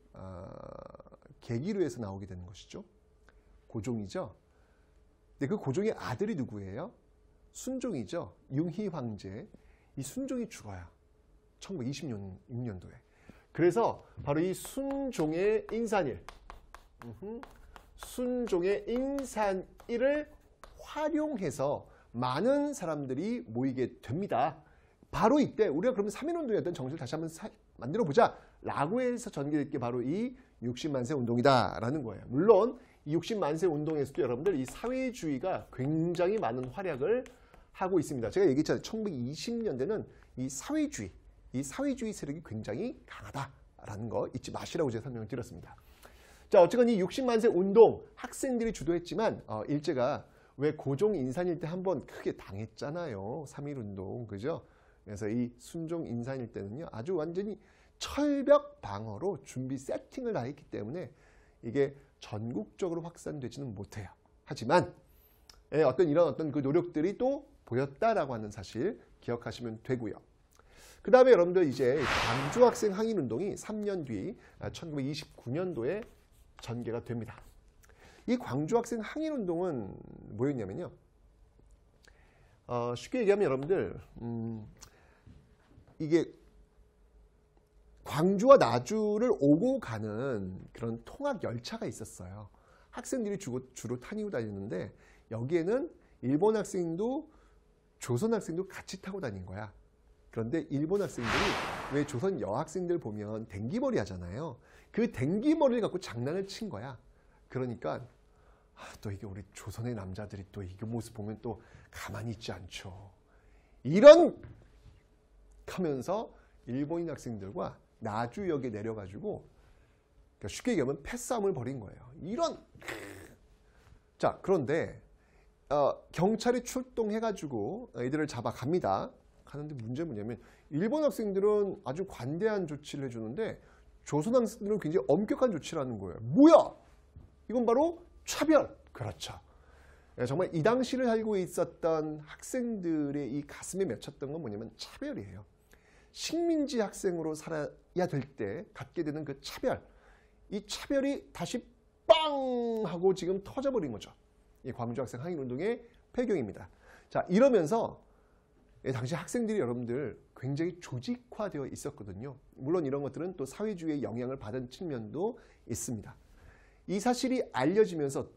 계기로 해서 나오게 되는 것이죠? 고종이죠. 근데 그 고종의 아들이 누구예요? 순종이죠. 융희 황제. 이 순종이 죽어요. 1926년도에. 그래서 바로 이 순종의 인산일, 순종의 인산일을 활용해서 많은 사람들이 모이게 됩니다. 바로 이때 우리가 그러면 3.1운동이었던 정신을 다시 한번 만들어보자 라고 해서 전개된 게 바로 이 60만세 운동이다라는 거예요. 물론 이 60만세 운동에서도 여러분들 이 사회주의가 굉장히 많은 활약을 하고 있습니다. 제가 얘기했잖아요. 1920년대는 이 사회주의 세력이 굉장히 강하다라는 거 잊지 마시라고 제가 설명을 드렸습니다. 자, 어쨌건 이 60만세 운동 학생들이 주도했지만 일제가 왜 고종 인산일 때 한번 크게 당했잖아요. 3.1운동. 그죠? 그래서 이 순종 인산일 때는요. 아주 완전히 철벽 방어로 준비 세팅을 다 했기 때문에 이게 전국적으로 확산되지는 못해요. 하지만 어떤 이런 어떤 그 노력들이 또 보였다라고 하는 사실 기억하시면 되고요. 그 다음에 여러분들 이제 광주학생 항일운동이 3년 뒤 1929년도에 전개가 됩니다. 이 광주학생 항일운동은 뭐였냐면요. 쉽게 얘기하면 여러분들 이게 광주와 나주를 오고 가는 그런 통학 열차가 있었어요. 학생들이 주로 타고 다녔는데 여기에는 일본 학생도 조선 학생도 같이 타고 다닌 거야. 그런데 일본 학생들이 왜 조선 여학생들 보면 댕기머리 하잖아요. 그 댕기머리를 갖고 장난을 친 거야. 그러니까 또 이게 우리 조선의 남자들이 또 이 모습 보면 또 가만히 있지 않죠. 이런 하면서 일본인 학생들과 나주역에 내려가지고 그러니까 쉽게 얘기하면 패싸움을 벌인 거예요. 이런 자, 그런데 경찰이 출동해가지고 이들을 잡아갑니다. 가는데 문제는 뭐냐면 일본 학생들은 아주 관대한 조치를 해주는데 조선 학생들은 굉장히 엄격한 조치를 하는 거예요. 뭐야? 이건 바로 차별. 그렇죠. 정말 이 당시를 살고 있었던 학생들의 이 가슴에 맺혔던 건 뭐냐면 차별이에요. 식민지 학생으로 살아야 될 때 갖게 되는 그 차별. 이 차별이 다시 빵 하고 지금 터져버린 거죠. 이 광주학생 항일운동의 배경입니다. 자, 이러면서 당시 학생들이 여러분들 굉장히 조직화되어 있었거든요. 물론 이런 것들은 또 사회주의의 영향을 받은 측면도 있습니다. 이 사실이 알려지면서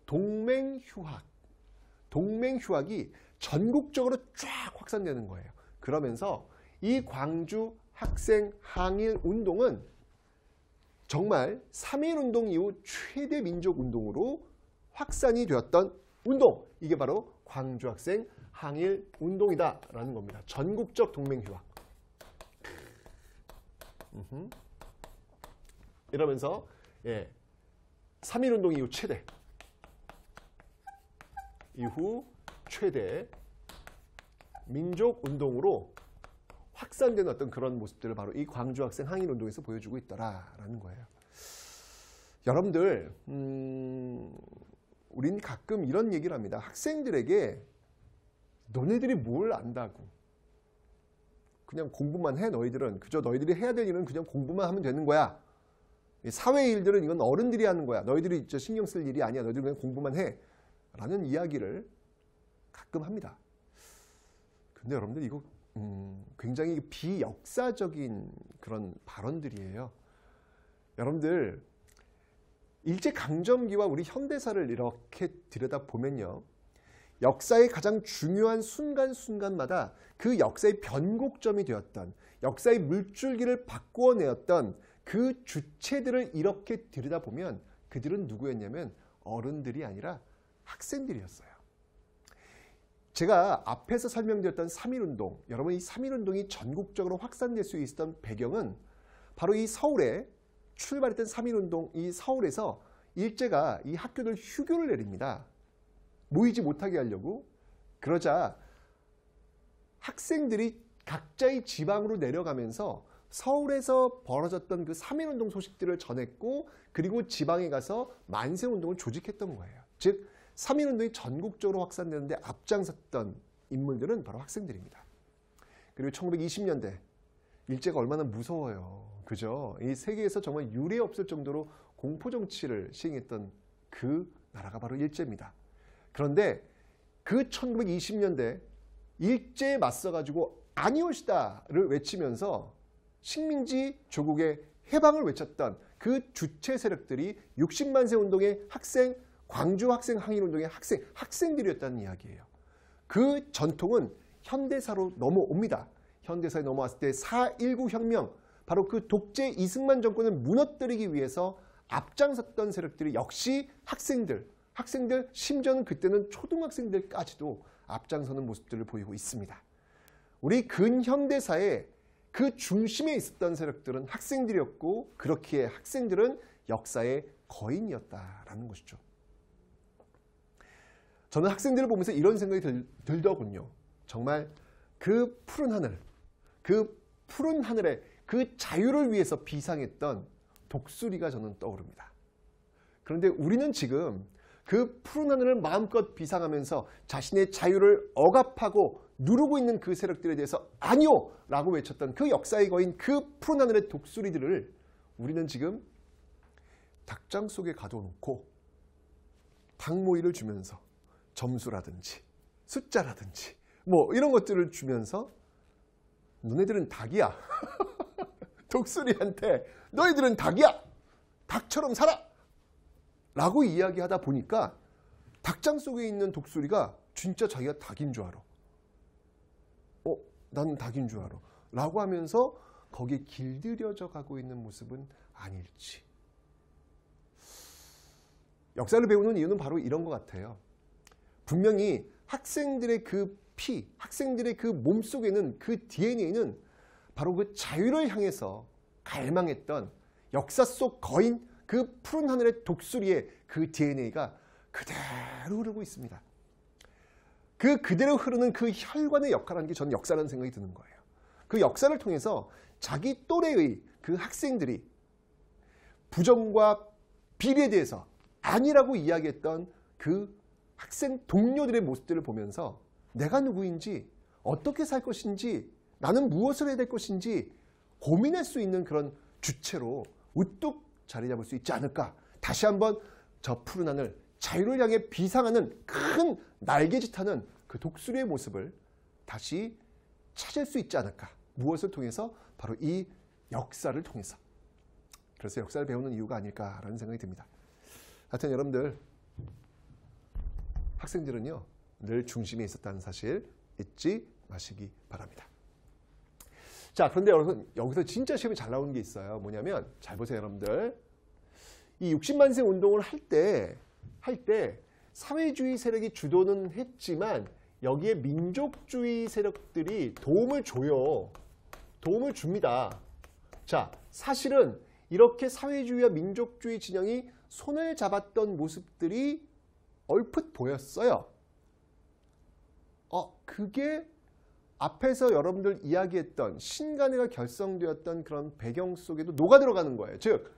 동맹휴학이 전국적으로 쫙 확산되는 거예요. 그러면서 이 광주 학생 항일 운동은 정말 3.1운동 이후 최대 민족운동으로 확산이 되었던 운동. 이게 바로 광주 학생 항일 운동이다라는 겁니다. 전국적 동맹휴학. 이러면서 3.1운동 이후 최대 민족운동으로 확산되는 어떤 그런 모습들을 바로 이 광주 학생 항일운동에서 보여주고 있더라라는 거예요. 여러분들 우린 가끔 이런 얘기를 합니다. 학생들에게 너네들이 뭘 안다고. 그냥 공부만 해 너희들은. 그저 너희들이 해야 될 일은 그냥 공부만 하면 되는 거야. 사회 일들은 이건 어른들이 하는 거야. 너희들이 신경 쓸 일이 아니야. 너희들 그냥 공부만 해. 라는 이야기를 가끔 합니다. 근데 여러분들 이거 굉장히 비역사적인 그런 발언들이에요. 여러분들 일제강점기와 우리 현대사를 이렇게 들여다보면요. 역사의 가장 중요한 순간순간마다 그 역사의 변곡점이 되었던, 역사의 물줄기를 바꾸어내었던 그 주체들을 이렇게 들여다보면 그들은 누구였냐면 어른들이 아니라 학생들이었어요. 제가 앞에서 설명드렸던 3.1운동, 여러분 이 3.1운동이 전국적으로 확산될 수 있었던 배경은 바로 이 서울에 출발했던 3.1운동, 이 서울에서 일제가 이 학교들 휴교를 내립니다. 모이지 못하게 하려고. 그러자 학생들이 각자의 지방으로 내려가면서 서울에서 벌어졌던 그 3.1운동 소식들을 전했고, 그리고 지방에 가서 만세운동을 조직했던 거예요. 즉 3.1운동이 전국적으로 확산되는데 앞장섰던 인물들은 바로 학생들입니다. 그리고 1920년대 일제가 얼마나 무서워요. 그죠? 이 세계에서 정말 유례 없을 정도로 공포정치를 시행했던 그 나라가 바로 일제입니다. 그런데 그 1920년대 일제에 맞서가지고 아니올시다를 외치면서 식민지 조국의 해방을 외쳤던 그 주체 세력들이 60만 세 운동의 학생, 광주 학생 항일운동의 학생들이었다는 이야기예요. 그 전통은 현대사로 넘어옵니다. 현대사에 넘어왔을 때 4.19 혁명, 바로 그 독재 이승만 정권을 무너뜨리기 위해서 앞장섰던 세력들이 역시 학생들, 심지어는 그때는 초등학생들까지도 앞장서는 모습들을 보이고 있습니다. 우리 근현대사의 그 중심에 있었던 세력들은 학생들이었고, 그렇기에 학생들은 역사의 거인이었다라는 것이죠. 저는 학생들을 보면서 이런 생각이 들더군요. 정말 그 푸른 하늘에 그 자유를 위해서 비상했던 독수리가 저는 떠오릅니다. 그런데 우리는 지금 그 푸른 하늘을 마음껏 비상하면서 자신의 자유를 억압하고 누르고 있는 그 세력들에 대해서 아니요! 라고 외쳤던 그 역사의 거인, 그 푸른 하늘의 독수리들을 우리는 지금 닭장 속에 가둬놓고 닭모이를 주면서 점수라든지 숫자라든지 뭐 이런 것들을 주면서 너네들은 닭이야. 독수리한테 너희들은 닭이야. 닭처럼 살아. 라고 이야기하다 보니까 닭장 속에 있는 독수리가 진짜 자기가 닭인 줄 알아. 나는 닭인 줄 알아. 라고 하면서 거기에 길들여져 가고 있는 모습은 아닐지. 역사를 배우는 이유는 바로 이런 것 같아요. 분명히 학생들의 그 피, 학생들의 그 몸속에는, 그 DNA는 바로 그 자유를 향해서 갈망했던 역사 속 거인, 그 푸른 하늘의 독수리의 그 DNA가 그대로 흐르고 있습니다. 그대로 흐르는 그 혈관의 역할하는 게 저는 역사라는 생각이 드는 거예요. 그 역사를 통해서 자기 또래의 그 학생들이 부정과 비리에 대해서 아니라고 이야기했던 그 학생 동료들의 모습들을 보면서 내가 누구인지, 어떻게 살 것인지, 나는 무엇을 해야 될 것인지 고민할 수 있는 그런 주체로 우뚝 자리 잡을 수 있지 않을까. 다시 한번 저 푸른 하늘, 자유를 향해 비상하는 큰 날개짓하는 그 독수리의 모습을 다시 찾을 수 있지 않을까. 무엇을 통해서? 바로 이 역사를 통해서. 그래서 역사를 배우는 이유가 아닐까라는 생각이 듭니다. 하여튼 여러분들, 학생들은요 늘 중심에 있었다는 사실 잊지 마시기 바랍니다. 자, 그런데 여러분, 여기서 진짜 시험이 잘 나오는 게 있어요. 뭐냐면, 잘 보세요 여러분들. 이 60만 세 운동을 할 때 사회주의 세력이 주도는 했지만 여기에 민족주의 세력들이 도움을 줘요. 도움을 줍니다. 자, 사실은 이렇게 사회주의와 민족주의 진영이 손을 잡았던 모습들이 얼핏 보였어요. 그게 앞에서 여러분들 이야기했던 신간회가 결성되었던 그런 배경 속에도 녹아 들어가는 거예요. 즉,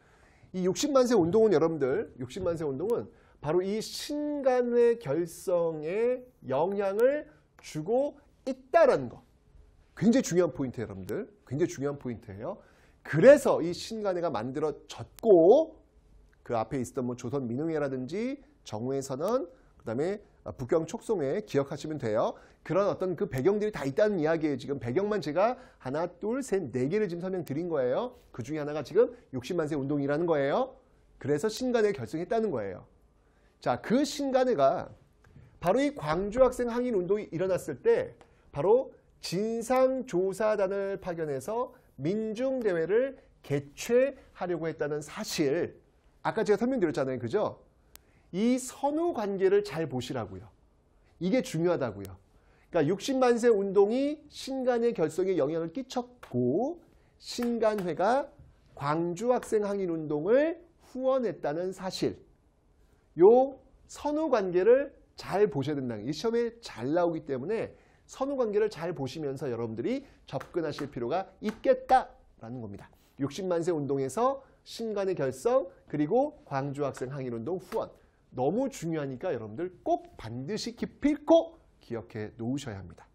이 60만세 운동은 여러분들, 60만세 운동은 바로 이 신간회 결성에 영향을 주고 있다라는 거. 굉장히 중요한 포인트예요, 여러분들. 굉장히 중요한 포인트예요. 그래서 이 신간회가 만들어졌고 그 앞에 있었던 뭐 조선 민흥회라든지 정우회 선언, 그다음에 북경 촉송회 기억하시면 돼요. 그런 어떤 그 배경들이 다 있다는 이야기예요. 지금 배경만 제가 하나, 둘, 셋, 네 개를 지금 설명드린 거예요. 그 중에 하나가 지금 60만세 운동이라는 거예요. 그래서 신간회를 결성했다는 거예요. 자, 그 신간회가 바로 이 광주학생 항일 운동이 일어났을 때 바로 진상조사단을 파견해서 민중대회를 개최하려고 했다는 사실, 아까 제가 설명드렸잖아요. 그죠? 이 선후 관계를 잘 보시라고요. 이게 중요하다고요. 그러니까 60만세 운동이 신간회 결성에 영향을 끼쳤고 신간회가 광주학생 항일 운동을 후원했다는 사실, 요 선후 관계를 잘 보셔야 된다는 거예요. 이 시험에 잘 나오기 때문에 선후 관계를 잘 보시면서 여러분들이 접근하실 필요가 있겠다라는 겁니다. 60만세 운동에서 신간회 결성, 그리고 광주학생 항일 운동 후원. 너무 중요하니까 여러분들 꼭 반드시 기필코 기억해 놓으셔야 합니다.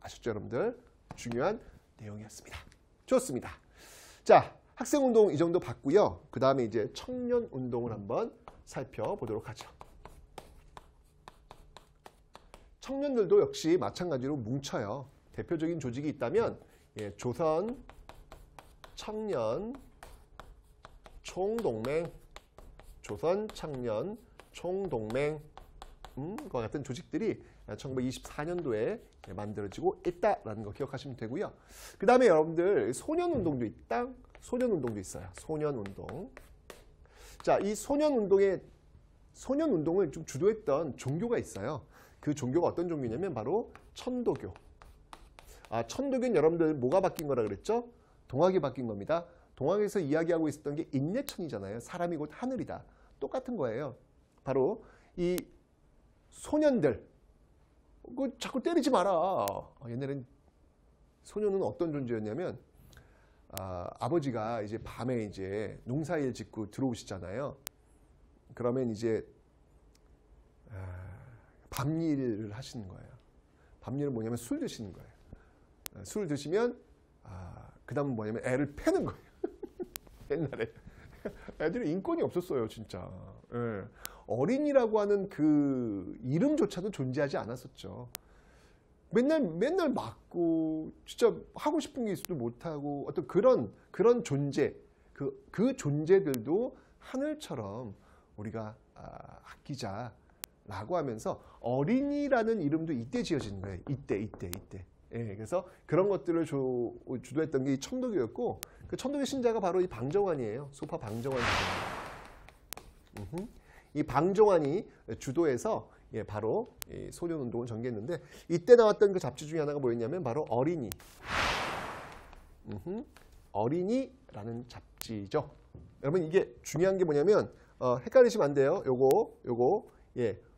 아셨죠, 여러분들? 중요한 내용이었습니다. 좋습니다. 자, 학생운동 이 정도 봤고요. 그 다음에 이제 청년운동을 한번 살펴보도록 하죠. 청년들도 역시 마찬가지로 뭉쳐요. 대표적인 조직이 있다면 조선 청년 총동맹, 조선 청년 총동맹 과 같은 조직들이 1924년도에 만들어지고 있다라는 거 기억하시면 되고요. 그 다음에 여러분들 소년운동도 있다. 소년운동도 있어요. 소년운동. 자, 이 소년운동을 좀 주도했던 종교가 있어요. 그 종교가 어떤 종교냐면 바로 천도교. 천도교는 여러분들 뭐가 바뀐 거라 그랬죠? 동학이 바뀐 겁니다. 동학에서 이야기하고 있었던 게 인내천이잖아요. 사람이 곧 하늘이다. 똑같은 거예요. 바로 이 소년들, 자꾸 때리지 마라. 옛날엔 소년은 어떤 존재였냐면 아버지가 이제 밤에 이제 농사일 짓고 들어오시잖아요. 그러면 이제 밤일을 하시는 거예요. 밤일은 뭐냐면 술 드시는 거예요. 술 드시면 그 다음은 뭐냐면 애를 패는 거예요. 옛날에 애들이 인권이 없었어요, 진짜. 예. 어린이라고 하는 그 이름조차도 존재하지 않았었죠. 맨날 맞고 진짜 하고 싶은 게 있어도 못하고 어떤 그런 존재, 그 존재들도 하늘처럼 우리가 아끼자라고 하면서 어린이라는 이름도 이때 지어지는 거예요. 이때. 예, 그래서 그런 것들을 주도했던 게 이 천도교였고, 그 천도교 신자가 바로 이 방정환이에요. 소파 방정환. 이 방정환이 주도해서 바로 이 소년운동을 전개했는데, 이때 나왔던 그 잡지 중에 하나가 뭐였냐면 바로 어린이. 어린이라는 잡지죠. 여러분 이게 중요한 게 뭐냐면 헷갈리시면 안 돼요. 요거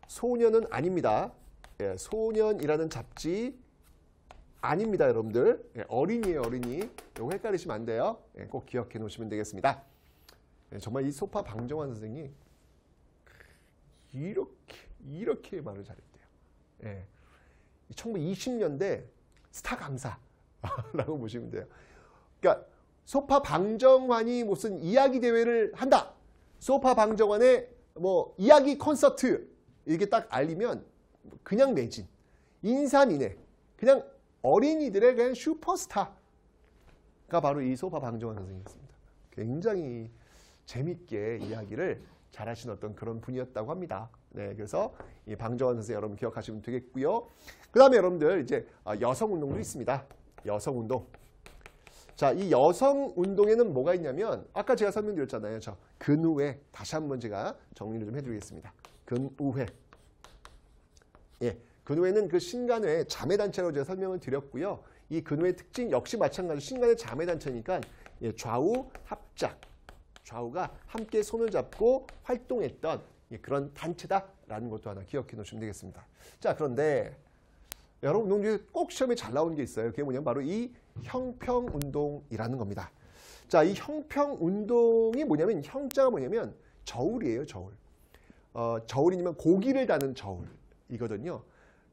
소년은 아닙니다. 소년이라는 잡지 아닙니다, 여러분들. 어린이에요, 어린이. 요거 헷갈리시면 안 돼요. 꼭 기억해 놓으시면 되겠습니다. 정말 이 소파 방정환 선생이 이렇게 말을 잘했대요. 1920년대 스타 강사라고 보시면 돼요. 그러니까 소파 방정환이 무슨 이야기 대회를 한다. 소파 방정환의 뭐 이야기 콘서트 이렇게 딱 알리면 그냥 매진. 인산인해. 그냥 어린이들의 그냥 슈퍼스타가 바로 이 소파 방정환 선생님이었습니다. 굉장히 재밌게 이야기를 잘하신 어떤 그런 분이었다고 합니다. 네, 그래서 이 방정환 선생 여러분 기억하시면 되겠고요. 그 다음에 여러분들 이제 여성운동도 있습니다. 여성운동. 자, 이 여성운동에는 뭐가 있냐면 아까 제가 설명드렸잖아요. 저 근우회. 다시 한번 제가 정리를 좀 해드리겠습니다. 근우회. 근우회는 그 신간회 자매단체로 제가 설명을 드렸고요. 이 근우회 특징 역시 마찬가지로 신간회 자매단체니까 좌우 합작. 좌우가 함께 손을 잡고 활동했던 그런 단체다라는 것도 하나 기억해 놓으시면 되겠습니다. 자, 그런데 여러 운동 중에 꼭 시험에 잘 나오는 게 있어요. 그게 뭐냐면 바로 이 형평운동이라는 겁니다. 자, 이 형평운동이 뭐냐면 형자가 뭐냐면 저울이에요. 저울. 저울이면 고기를 다는 저울이거든요.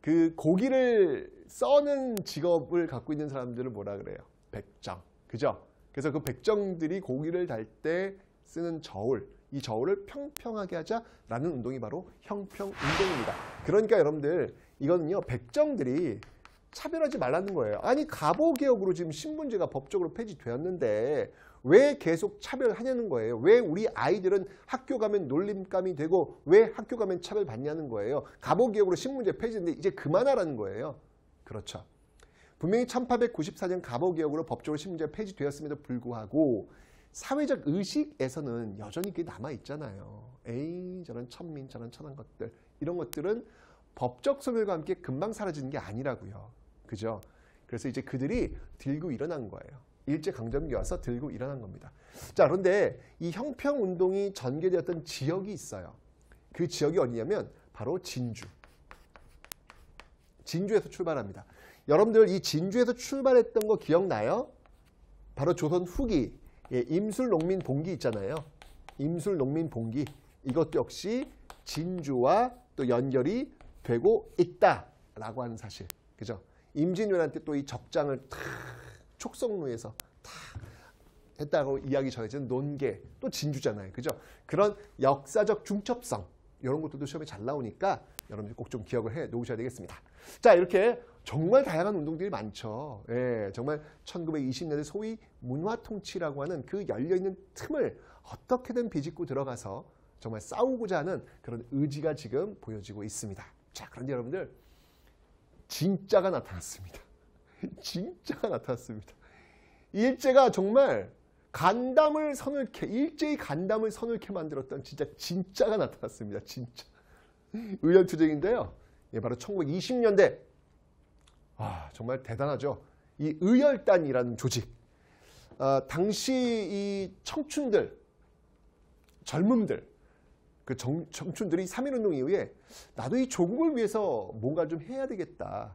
그 고기를 써는 직업을 갖고 있는 사람들을 뭐라 그래요? 백정. 그죠? 그래서 그 백정들이 고기를 달 때 쓰는 저울, 이 저울을 평평하게 하자라는 운동이 바로 형평운동입니다. 그러니까 여러분들 이거는요, 백정들이 차별하지 말라는 거예요. 아니, 갑오개혁으로 지금 신분제가 법적으로 폐지되었는데 왜 계속 차별하냐는 거예요. 왜 우리 아이들은 학교 가면 놀림감이 되고 왜 학교 가면 차별받냐는 거예요. 갑오개혁으로 신분제 폐지인데 이제 그만하라는 거예요. 그렇죠. 분명히 1894년 갑오개혁으로 법적으로 신분제가 폐지되었음에도 불구하고 사회적 의식에서는 여전히 그게 남아있잖아요. 에이, 저런 천민, 저런 천한 것들. 이런 것들은 법적 소멸과 함께 금방 사라지는 게 아니라고요. 그죠? 그래서 이제 그들이 들고 일어난 거예요. 일제강점기 와서 들고 일어난 겁니다. 자, 그런데 이 형평운동이 전개되었던 지역이 있어요. 그 지역이 어디냐면 바로 진주. 진주에서 출발합니다. 여러분들 이 진주에서 출발했던 거 기억나요? 바로 조선 후기 임술농민봉기 있잖아요. 임술농민봉기. 이것도 역시 진주와 또 연결이 되고 있다라고 하는 사실. 그죠? 임진왜란 때 또 이 적장을 탁 촉성로에서 탁 했다고 이야기 전해진 논계 또 진주잖아요. 그죠? 그런 역사적 중첩성 이런 것들도 시험에 잘 나오니까 여러분들 꼭 좀 기억을 해 놓으셔야 되겠습니다. 자, 이렇게 정말 다양한 운동들이 많죠. 예, 정말 1920년대 소위 문화통치라고 하는 그 열려있는 틈을 어떻게든 비집고 들어가서 정말 싸우고자 하는 그런 의지가 지금 보여지고 있습니다. 자, 그런데 여러분들 진짜가 나타났습니다. 진짜가 나타났습니다. 일제가 정말 간담을 서늘케, 일제의 간담을 서늘케 만들었던 진짜가 나타났습니다. 진짜. 의열투쟁인데요. 예, 바로 1920년대. 아, 정말 대단하죠. 이 의열단이라는 조직. 당시 이 청춘들, 젊음들, 그 청춘들이 3.1운동 이후에 나도 이 조국을 위해서 뭔가 좀 해야 되겠다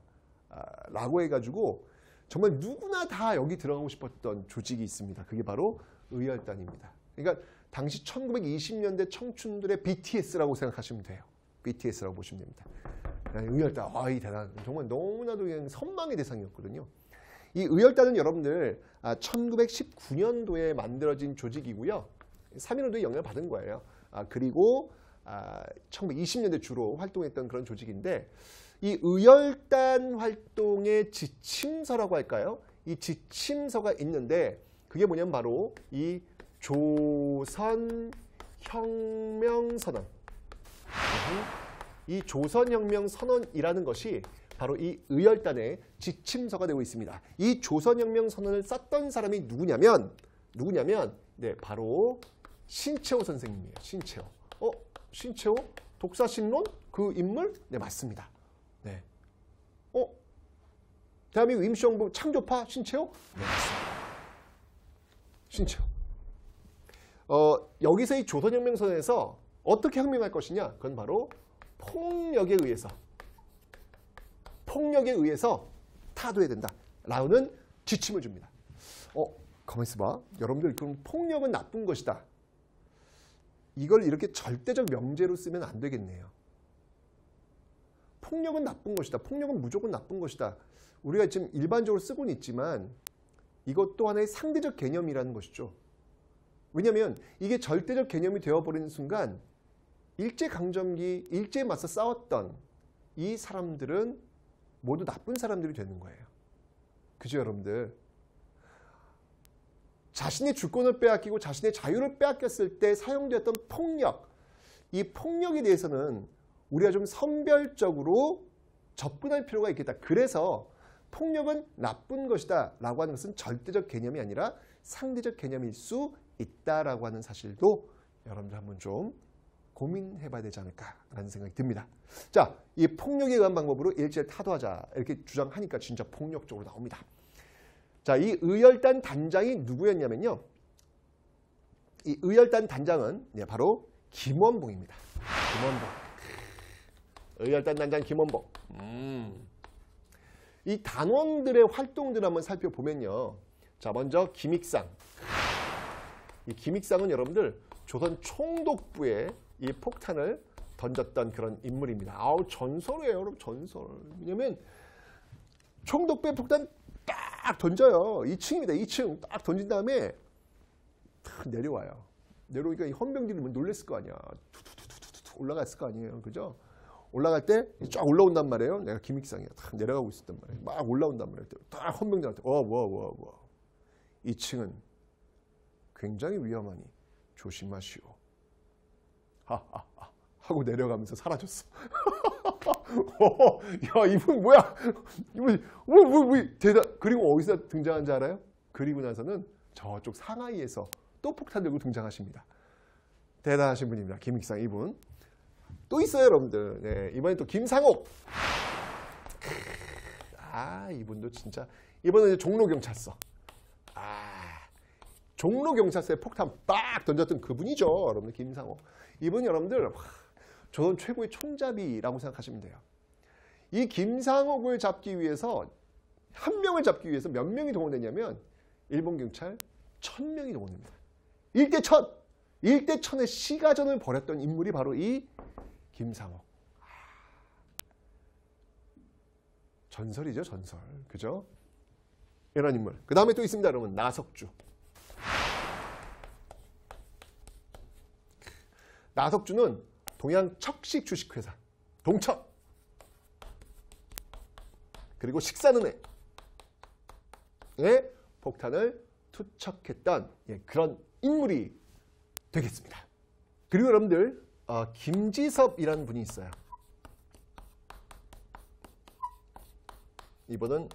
라고 해가지고 정말 누구나 다 여기 들어가고 싶었던 조직이 있습니다. 그게 바로 의열단입니다. 그러니까 당시 1920년대 청춘들의 BTS라고 생각하시면 돼요. BTS라고 보시면 됩니다. 의열단, 이 대단, 정말 너무나도 그냥 선망의 대상이었거든요. 이 의열단은 여러분들 1919년도에 만들어진 조직이고요. 3.1운동에 영향을 받은 거예요. 그리고 1920년대 주로 활동했던 그런 조직인데 이 의열단 활동의 지침서라고 할까요? 이 지침서가 있는데 그게 뭐냐면 바로 이 조선혁명선언. 이 조선혁명선언이라는 것이 바로 이 의열단의 지침서가 되고 있습니다. 이 조선혁명선언을 썼던 사람이 누구냐면 네, 바로 신채호 선생님이에요. 신채호. 신채호? 독사신론? 그 인물? 네, 맞습니다. 네. 대한민국 임시정부 창조파 신채호? 네, 맞습니다. 신채호. 여기서 이 조선혁명선언에서 어떻게 혁명할 것이냐? 그건 바로 폭력에 의해서 타도해야 된다. 라는 지침을 줍니다. 가만히 있어봐. 여러분들 그럼 폭력은 나쁜 것이다. 이걸 이렇게 절대적 명제로 쓰면 안 되겠네요. 폭력은 나쁜 것이다. 폭력은 무조건 나쁜 것이다. 우리가 지금 일반적으로 쓰고는 있지만 이것도 하나의 상대적 개념이라는 것이죠. 왜냐하면 이게 절대적 개념이 되어버리는 순간 일제강점기, 일제에 맞서 싸웠던 이 사람들은 모두 나쁜 사람들이 되는 거예요. 그죠, 여러분들? 자신의 주권을 빼앗기고 자신의 자유를 빼앗겼을 때 사용되었던 폭력, 이 폭력에 대해서는 우리가 좀 선별적으로 접근할 필요가 있겠다. 그래서 폭력은 나쁜 것이다 라고 하는 것은 절대적 개념이 아니라 상대적 개념일 수 있다라고 하는 사실도 여러분들 한번 좀 고민해 봐야 되지 않을까라는 생각이 듭니다. 자, 이 폭력에 의한 방법으로 일제를 타도하자 이렇게 주장하니까 진짜 폭력적으로 나옵니다. 자, 이 의열단 단장이 누구였냐면요. 이 의열단 단장은 바로 김원봉입니다. 김원봉. 의열단 단장 김원봉. 이 단원들의 활동들을 한번 살펴보면요. 자, 먼저 김익상. 이 김익상은 여러분들 조선 총독부에 이 폭탄을 던졌던 그런 인물입니다. 아우, 전설이에요, 여러분, 전설. 왜냐면 총독부에 폭탄 딱 던져요. 2층입니다. 2층 딱 던진 다음에 탁 내려와요. 내려오니까 이 헌병들이 놀랬을 거 아니야. 투투투투투 올라갔을 거 아니에요. 그죠? 올라갈 때 쫙 올라온단 말이에요. 내가 김익상이야. 딱 내려가고 있었단 말이에요. 막 올라온단 말이에요. 딱 헌병들한테 와. 2층은 굉장히 위험하니 조심하시오. 하하하 하고 내려가면서 사라졌어. 야, 이분 뭐야? 이분 뭐 대단. 그리고 어디서 등장한지 알아요? 그리고 나서는 저쪽 상하이에서 또 폭탄 들고 등장하십니다. 대단하신 분입니다. 김익상 이분. 또 있어요, 여러분들. 네, 이번엔 또 김상옥. 아, 이분도 진짜. 이번엔 이제 종로경찰서. 종로경찰서에 폭탄 빡 던졌던 그분이죠, 여러분들. 김상옥. 이분 여러분들 조선 최고의 총잡이라고 생각하시면 돼요. 이 김상옥을 잡기 위해서, 한 명을 잡기 위해서 몇 명이 동원됐냐면 일본 경찰 1000명이 동원됩니다. 1대 1000! 1대 1000의 시가전을 벌였던 인물이 바로 이 김상옥. 전설이죠, 전설. 그죠? 이런 인물. 그 다음에 또 있습니다, 여러분. 나석주. 나석주는 동양 척식 주식회사 동척, 그리고 식산은행에 폭탄을 투척했던 그런 인물이 되겠습니다. 그리고 여러분들 김지섭이라는 분이 있어요. 이분은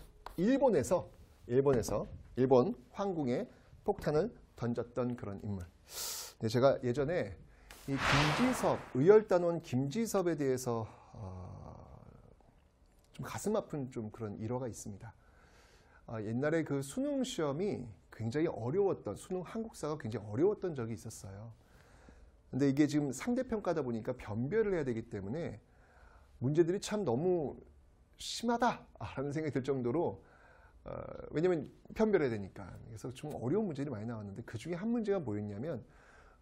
일본 황궁에 폭탄을 던졌던 그런 인물. 네, 제가 예전에 이 김지섭, 의열단원 김지섭에 대해서 좀 가슴 아픈 좀 그런 일화가 있습니다. 옛날에 그 수능 시험이 굉장히 어려웠던, 수능 한국사가 굉장히 어려웠던 적이 있었어요. 근데 이게 지금 상대평가다 보니까 변별을 해야 되기 때문에 문제들이 참 너무 심하다라는 생각이 들 정도로, 왜냐면 편별해야 되니까. 그래서 좀 어려운 문제들이 많이 나왔는데 그 중에 한 문제가 뭐였냐면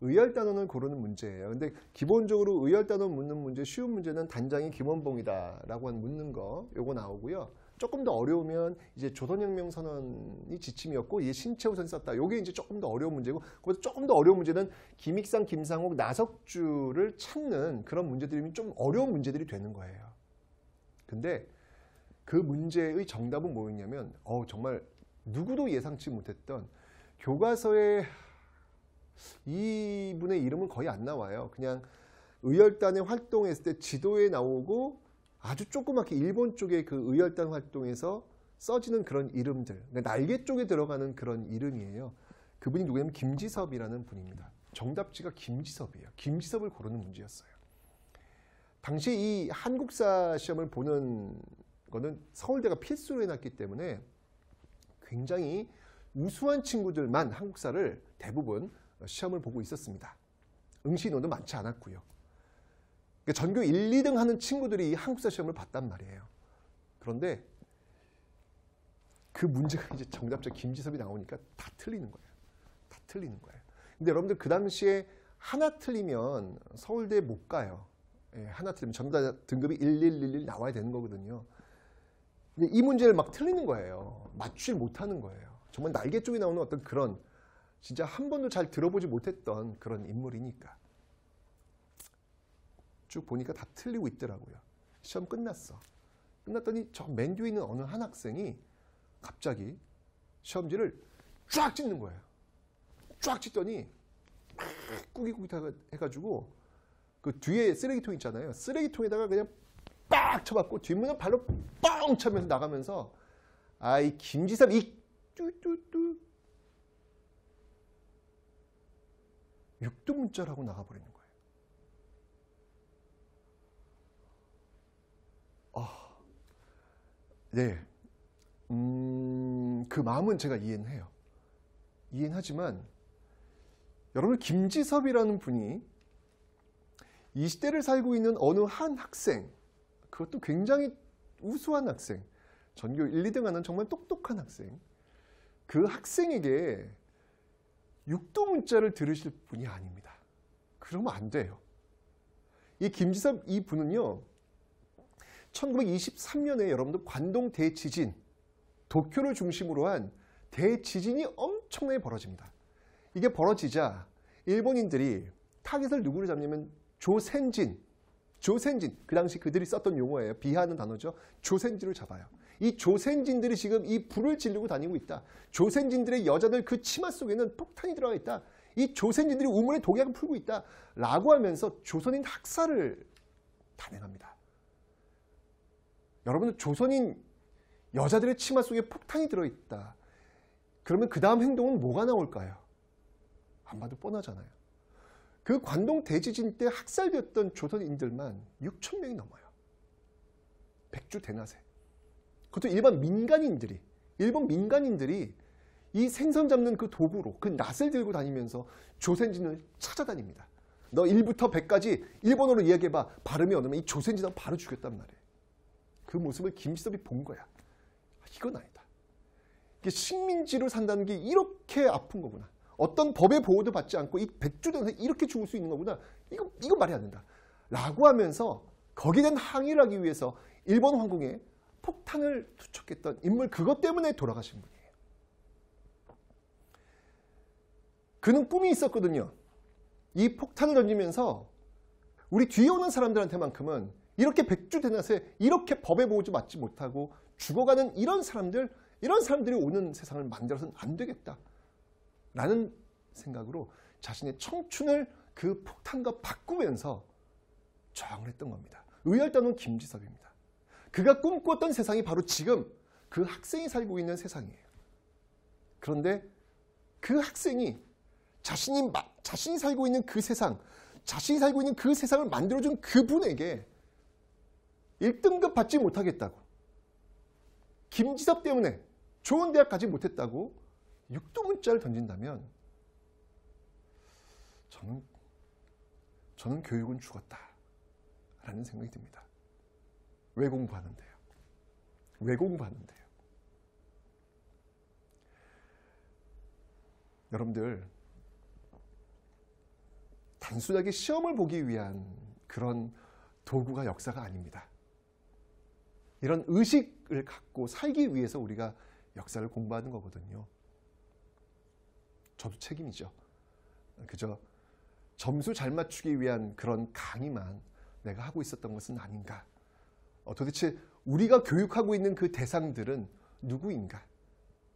의열단원을 고르는 문제예요. 근데 기본적으로 의열단원 묻는 문제, 쉬운 문제는 단장이 김원봉이다라고 묻는 거, 요거 나오고요. 조금 더 어려우면 이제 조선혁명 선언이 지침이었고 이게 신채호선이 썼다. 요게 이제 조금 더 어려운 문제고, 그보다 조금 더 어려운 문제는 김익상, 김상옥, 나석주를 찾는 그런 문제들이 좀 어려운 문제들이 되는 거예요. 근데 그 문제의 정답은 뭐였냐면 정말 누구도 예상치 못했던, 교과서에 이분의 이름은 거의 안 나와요. 그냥 의열단에 활동했을 때 지도에 나오고 아주 조그맣게 일본 쪽의 그 의열단 활동에서 써지는 그런 이름들, 날개 쪽에 들어가는 그런 이름이에요. 그분이 누구냐면 김지섭이라는 분입니다. 정답지가 김지섭이에요. 김지섭을 고르는 문제였어요. 당시 이 한국사 시험을 보는 거는 서울대가 필수로 해놨기 때문에 굉장히 우수한 친구들만 한국사를 대부분 시험을 보고 있었습니다. 응시 인원도 많지 않았고요. 그러니까 전교 1, 2등 하는 친구들이 한국사 시험을 봤단 말이에요. 그런데 그 문제가 이제 정답자 김지섭이 나오니까 다 틀리는 거예요. 다 틀리는 거예요. 근데 여러분들 그 당시에 하나 틀리면 서울대에 못 가요. 하나 틀리면 전부 다 등급이 1111 나와야 되는 거거든요. 근데 이 문제를 막 틀리는 거예요. 맞추질 못하는 거예요. 정말 날개 쪽에 나오는 어떤 그런, 진짜 한 번도 잘 들어보지 못했던 그런 인물이니까. 쭉 보니까 다 틀리고 있더라고요. 시험 끝났어. 끝났더니 저 맨 뒤에 있는 어느 한 학생이 갑자기 시험지를 쫙 찢는 거예요. 쫙 찢더니 꾸깃꾸깃 해가지고 그 뒤에 쓰레기통 있잖아요. 쓰레기통에다가 그냥 빡 쳐박고 뒷문을 발로 뻥 차면서 나가면서, 아이 김지섭 이 뚜뚜뚜 6등 문자라고 나가버리는 거예요. 네. 그 마음은 제가 이해는 해요. 이해는 하지만 여러분, 김지섭이라는 분이 이 시대를 살고 있는 어느 한 학생, 그것도 굉장히 우수한 학생, 전교 1, 2등 하는 정말 똑똑한 학생. 그 학생에게 육두 문자를 들으실 분이 아닙니다. 그러면 안 돼요. 이 김지섭 이 분은요, 1923년에 여러분들 관동 대지진, 도쿄를 중심으로 한 대지진이 엄청나게 벌어집니다. 이게 벌어지자 일본인들이 타깃을 누구를 잡냐면 조센진, 그 당시 그들이 썼던 용어예요. 비하하는 단어죠. 조센진을 잡아요. 이 조센진들이 지금 이 불을 지르고 다니고 있다. 조센진들의 여자들 그 치마 속에는 폭탄이 들어가 있다. 이 조센진들이 우물에 독약을 풀고 있다. 라고 하면서 조선인 학살을 단행합니다. 여러분들, 조선인 여자들의 치마 속에 폭탄이 들어있다. 그러면 그 다음 행동은 뭐가 나올까요? 안 봐도 뻔하잖아요. 그 관동 대지진 때 학살되었던 조선인들만 6천 명이 넘어요. 백주 대낮에. 그것도 일반 민간인들이, 일본 민간인들이 이 생선 잡는 그 도구로, 그 낫을 들고 다니면서 조센진을 찾아다닙니다. 너 1부터 100까지 일본어로 이야기해봐. 발음이 어느면 이 조센진을 바로 죽였단 말이에요. 그 모습을 김지섭이 본 거야. 이건 아니다. 이게 식민지로 산다는 게 이렇게 아픈 거구나. 어떤 법의 보호도 받지 않고 이 백주대낮에 이렇게 죽을 수 있는 거구나. 이거 말이 안 된다. 라고 하면서 거기에 대한 항의를 하기 위해서 일본 황궁에 폭탄을 투척했던 인물, 그것 때문에 돌아가신 분이에요. 그는 꿈이 있었거든요. 이 폭탄을 던지면서 우리 뒤에 오는 사람들한테만큼은 이렇게 백주대낮에 이렇게 법의 보호도 받지 못하고 죽어가는 이런 사람들이 오는 세상을 만들어서는 안 되겠다. 라는 생각으로 자신의 청춘을 그 폭탄과 바꾸면서 저항을 했던 겁니다. 의열단원 김지섭입니다. 그가 꿈꾸었던 세상이 바로 지금 그 학생이 살고 있는 세상이에요. 그런데 그 학생이 자신이 살고 있는 그 세상, 자신이 살고 있는 그 세상을 만들어준 그분에게 1등급 받지 못하겠다고, 김지섭 때문에 좋은 대학 가지 못했다고 육두문자를 던진다면 저는 교육은 죽었다라는 생각이 듭니다. 왜 공부하는데요? 왜 공부하는데요? 여러분들, 단순하게 시험을 보기 위한 그런 도구가 역사가 아닙니다. 이런 의식을 갖고 살기 위해서 우리가 역사를 공부하는 거거든요. 저도 책임이죠. 그저 점수 잘 맞추기 위한 그런 강의만 내가 하고 있었던 것은 아닌가. 도대체 우리가 교육하고 있는 그 대상들은 누구인가?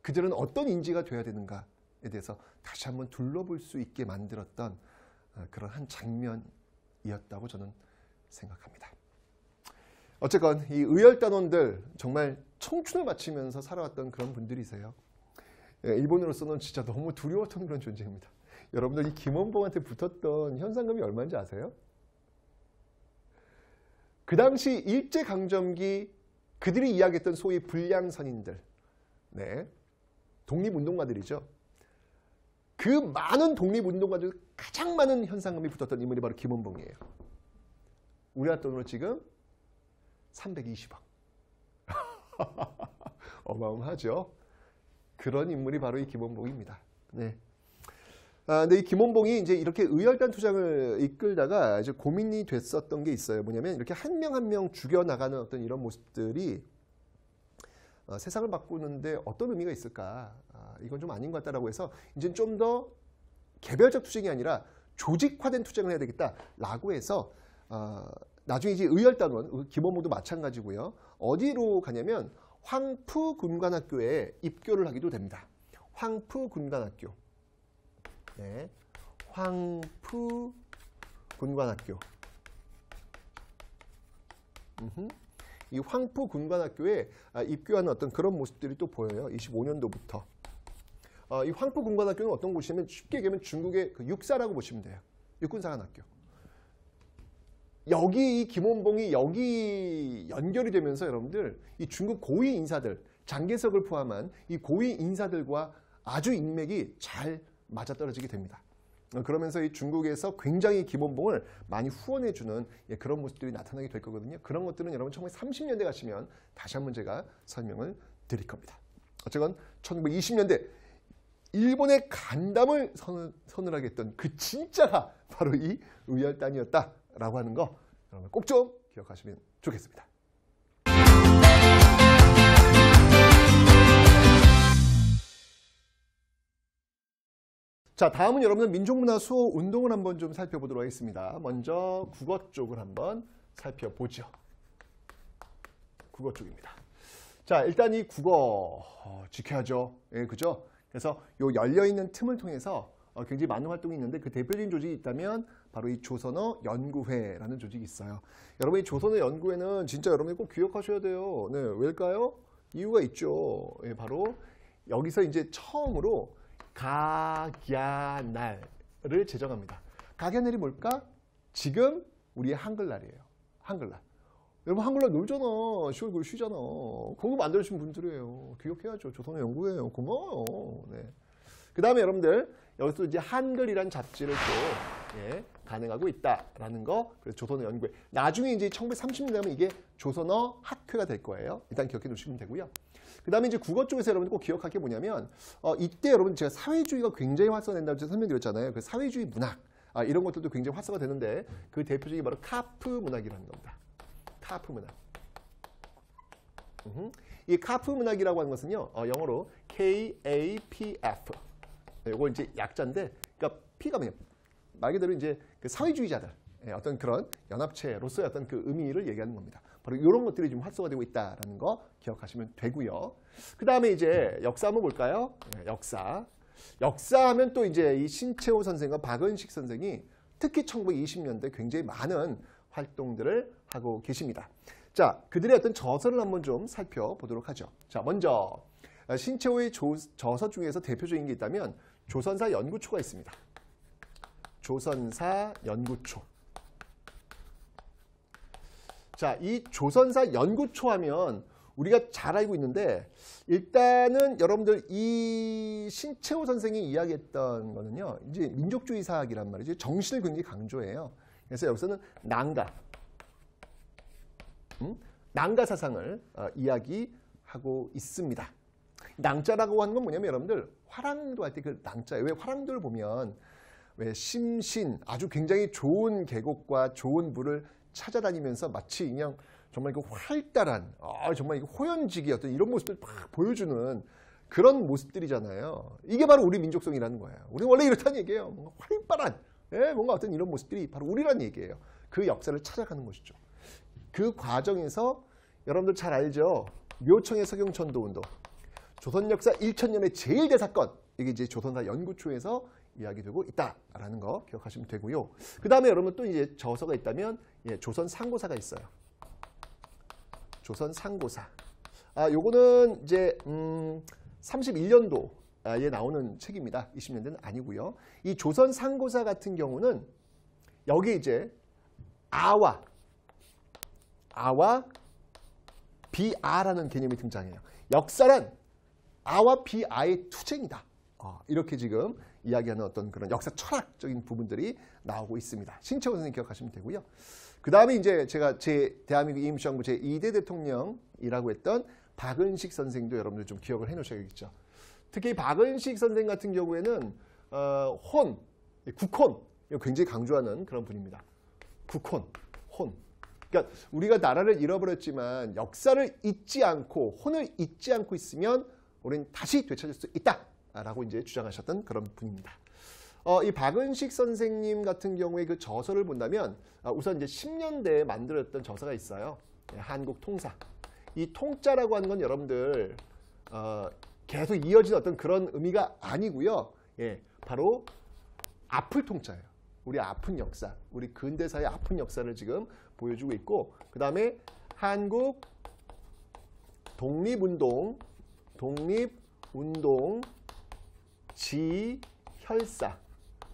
그들은 어떤 인지가 되어야 되는가에 대해서 다시 한번 둘러볼 수 있게 만들었던 그런 한 장면이었다고 저는 생각합니다. 어쨌건 이 의열단원들, 정말 청춘을 바치면서 살아왔던 그런 분들이세요. 일본으로서는 진짜 너무 두려웠던 그런 존재입니다. 여러분들, 이 김원봉한테 붙었던 현상금이 얼마인지 아세요? 그 당시 일제강점기 그들이 이야기했던 소위 불량선인들, 독립운동가들이죠. 그 많은 독립운동가들 가장 많은 현상금이 붙었던 인물이 바로 김원봉이에요. 우리나라 돈으로 지금 320억. 어마어마하죠. 그런 인물이 바로 이 김원봉입니다. 네. 근데 이 김원봉이 이제 이렇게 의열단 투쟁을 이끌다가 이제 고민이 됐었던 게 있어요. 뭐냐면 이렇게 한 명 한 명 죽여나가는 어떤 이런 모습들이 세상을 바꾸는데 어떤 의미가 있을까? 이건 좀 아닌 것 같다라고 해서 이제 좀 더 개별적 투쟁이 아니라 조직화된 투쟁을 해야 되겠다라고 해서 나중에 이제 의열단원, 김원봉도 마찬가지고요. 어디로 가냐면 황푸군관학교에 입교를 하기도 됩니다. 황푸군관학교. 네, 황푸군관학교. 이 황푸군관학교에 입교하는 어떤 그런 모습들이 또 보여요. 25년도부터. 이 황푸군관학교는 어떤 곳이냐면 쉽게 얘기하면 중국의 그 육사라고 보시면 돼요. 육군사관학교. 여기 이 김원봉이 여기 연결이 되면서 여러분들 이 중국 고위 인사들, 장개석을 포함한 이 고위 인사들과 아주 인맥이 잘 맞아떨어지게 됩니다. 그러면서 이 중국에서 굉장히 김원봉을 많이 후원해주는 그런 모습들이 나타나게 될 거거든요. 그런 것들은 여러분 1930년대 가시면 다시 한번 제가 설명을 드릴 겁니다. 어쨌건 1920년대 일본의 간담을 서늘하게 했던 그 진짜가 바로 이 의열단이었다라고 하는 거 여러분 꼭 좀 기억하시면 좋겠습니다. 자, 다음은 여러분들 민족문화 수호 운동을 한번 좀 살펴보도록 하겠습니다. 먼저 국어 쪽을 한번 살펴보죠. 국어 쪽입니다. 자, 일단 이 국어 지켜야죠. 예, 그죠? 그래서 요 열려있는 틈을 통해서 굉장히 많은 활동이 있는데 그 대표적인 조직이 있다면 바로 이 조선어 연구회라는 조직이 있어요. 여러분 이 조선어 연구회는 진짜 여러분이 꼭 기억하셔야 돼요. 네, 왜일까요? 이유가 있죠. 예, 바로 여기서 이제 처음으로 각야날을 제정합니다. 각야날이 뭘까? 지금 우리의 한글날이에요. 한글날. 여러분 한글날 놀잖아. 10월 9일 쉬잖아. 그거 만들어주신 분들이에요. 기억해야죠. 조선어 연구회예요. 고마워요. 네. 그 다음에 여러분들 여기서 이제 한글이란 잡지를 또 가능하고 있다라는 거. 그래서 조선어 연구회. 나중에 이제 1930년대 되면 이게 조선어 학회가 될 거예요. 일단 기억해 두시면 되고요. 그 다음에 이제 국어 쪽에서 여러분들 꼭 기억할 게 뭐냐면 이때 여러분 제가 사회주의가 굉장히 활성화된다고 설명드렸잖아요. 그 사회주의 문학 이런 것들도 굉장히 활성화되는데 그 대표적인 바로 카프 문학이라는 겁니다. 카프 문학. 이 카프 문학이라고 하는 것은요. 영어로 KAPF. 이거 이제 약자인데 그러니까 P가 뭐냐? 말 그대로 이제 그 사회주의자들 어떤 그런 연합체로서의 어떤 그 의미를 얘기하는 겁니다. 바로 이런 것들이 좀 활성화되고 있다는 거 기억하시면 되고요. 그 다음에 이제 역사 한번 볼까요? 역사. 역사하면 또 이제 이 신채호 선생과 박은식 선생이 특히 1920년대 굉장히 많은 활동들을 하고 계십니다. 자, 그들의 어떤 저서를 한번 좀 살펴보도록 하죠. 자, 먼저 신채호의 저서 중에서 대표적인 게 있다면 조선사 연구초가 있습니다. 조선사 연구초. 자, 이 조선사 연구초 하면 우리가 잘 알고 있는데 일단은 여러분들 이 신채호 선생이 이야기했던 거는요. 이제 민족주의 사학이란 말이죠. 정신을 굉장히 강조해요. 그래서 여기서는 낭가 사상을 이야기하고 있습니다. 낭자라고 하는 건 뭐냐면 여러분들 화랑도 할 때 그 낭자예요. 왜 화랑도를 보면 왜 심신 아주 굉장히 좋은 계곡과 좋은 물을 찾아다니면서 마치 그냥 정말 그 활달한 정말 호연지기 어떤 이런 모습을 막 보여주는 그런 모습들이잖아요. 이게 바로 우리 민족성이라는 거예요. 우리 원래 이렇다는 얘기예요. 뭔가 활발한 뭔가 어떤 이런 모습들이 바로 우리라는 얘기예요. 그 역사를 찾아가는 것이죠. 그 과정에서 여러분들 잘 알죠. 묘청의 서경천도운동. 조선 역사 1000년의 제일 대사건. 이게 이제 조선사 연구초에서 이야기되고 있다라는 거 기억하시면 되고요. 그 다음에 여러분 또 이제 저서가 있다면 조선 상고사가 있어요. 조선 상고사. 요거는 이제 31년도에 나오는 책입니다. 20년대는 아니고요. 이 조선 상고사 같은 경우는 여기 이제 아와 비아라는 개념이 등장해요. 역사란 아와 비아의 투쟁이다. 이렇게 지금 이야기하는 어떤 그런 역사 철학적인 부분들이 나오고 있습니다. 신채호 선생님 기억하시면 되고요. 그 다음에 이제 제가 대한민국 임시정부 제2대 대통령이라고 했던 박은식 선생도 여러분들 좀 기억을 해 놓으셔야겠죠. 특히 박은식 선생 같은 경우에는 국혼, 굉장히 강조하는 그런 분입니다. 국혼, 혼. 그러니까 우리가 나라를 잃어버렸지만 역사를 잊지 않고 혼을 잊지 않고 있으면 우리는 다시 되찾을 수 있다라고 이제 주장하셨던 그런 분입니다. 이 박은식 선생님 같은 경우에 그 저서를 본다면 우선 이제 10년대에 만들었던 저서가 있어요. 한국 통사. 이 통자라고 하는 건 여러분들 계속 이어진 어떤 그런 의미가 아니고요. 바로 아플 통자예요. 우리 아픈 역사, 우리 근대사의 아픈 역사를 지금 보여주고 있고, 그 다음에 한국 독립운동 지혈사.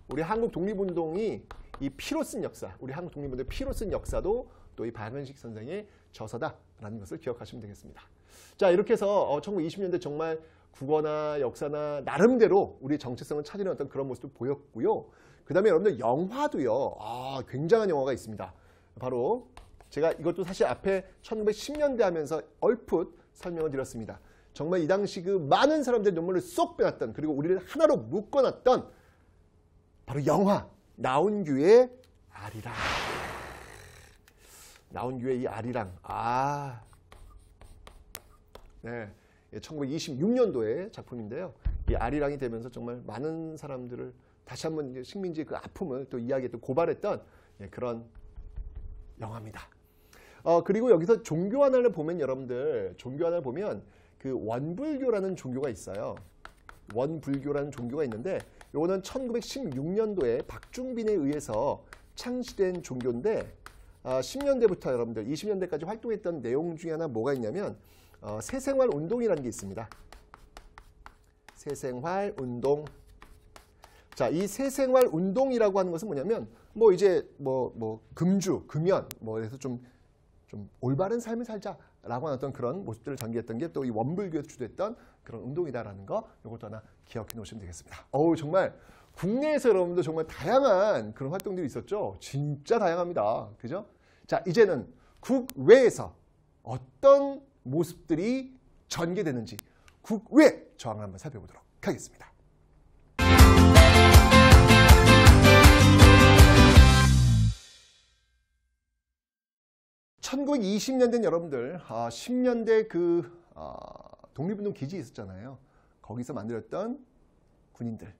우리 한국 독립운동이 이 피로 쓴 역사, 우리 한국 독립운동의 피로 쓴 역사도 또 이 박은식 선생의 저서다라는 것을 기억하시면 되겠습니다. 자, 이렇게 해서 1920년대 정말 국어나 역사나 나름대로 우리 정체성을 찾는 어떤 그런 모습도 보였고요. 그 다음에 여러분들 영화도요. 굉장한 영화가 있습니다. 바로 제가 이것도 사실 앞에 1910년대 하면서 얼핏 설명을 드렸습니다. 정말 이 당시 그 많은 사람들의 눈물을 쏙 빼놨던, 그리고 우리를 하나로 묶어놨던 바로 영화 나훈규의 아리랑. 나훈규의 이 아리랑. 네, 1926년도의 작품인데요. 이 아리랑이 되면서 정말 많은 사람들을 다시 한번 식민지의 그 아픔을 또 이야기했던, 고발했던 그런 영화입니다. 그리고 여기서 종교 하나를 보면, 여러분들 종교 하나를 보면 그 원불교라는 종교가 있어요. 원불교라는 종교가 있는데, 이거는 1916년도에 박중빈에 의해서 창시된 종교인데, 10년대부터 여러분들 20년대까지 활동했던 내용 중에 하나 뭐가 있냐면 새생활 운동이라는 게 있습니다. 새생활 운동. 자, 이 새생활 운동이라고 하는 것은 뭐냐면 이제 금주, 금연, 그래서 좀 올바른 삶을 살자라고 하는 어떤 그런 모습들을 전개했던 게 또 이 원불교에서 주도했던 그런 운동이다라는 거, 이것도 하나 기억해 놓으시면 되겠습니다. 정말 국내에서 여러분들 정말 다양한 그런 활동들이 있었죠. 진짜 다양합니다. 그죠? 자, 이제는 국외에서 어떤 모습들이 전개되는지 국외 저항을 한번 살펴보도록 하겠습니다. 1920년대는 여러분들 10년대 그 독립운동 기지 있었잖아요. 거기서 만들었던 군인들,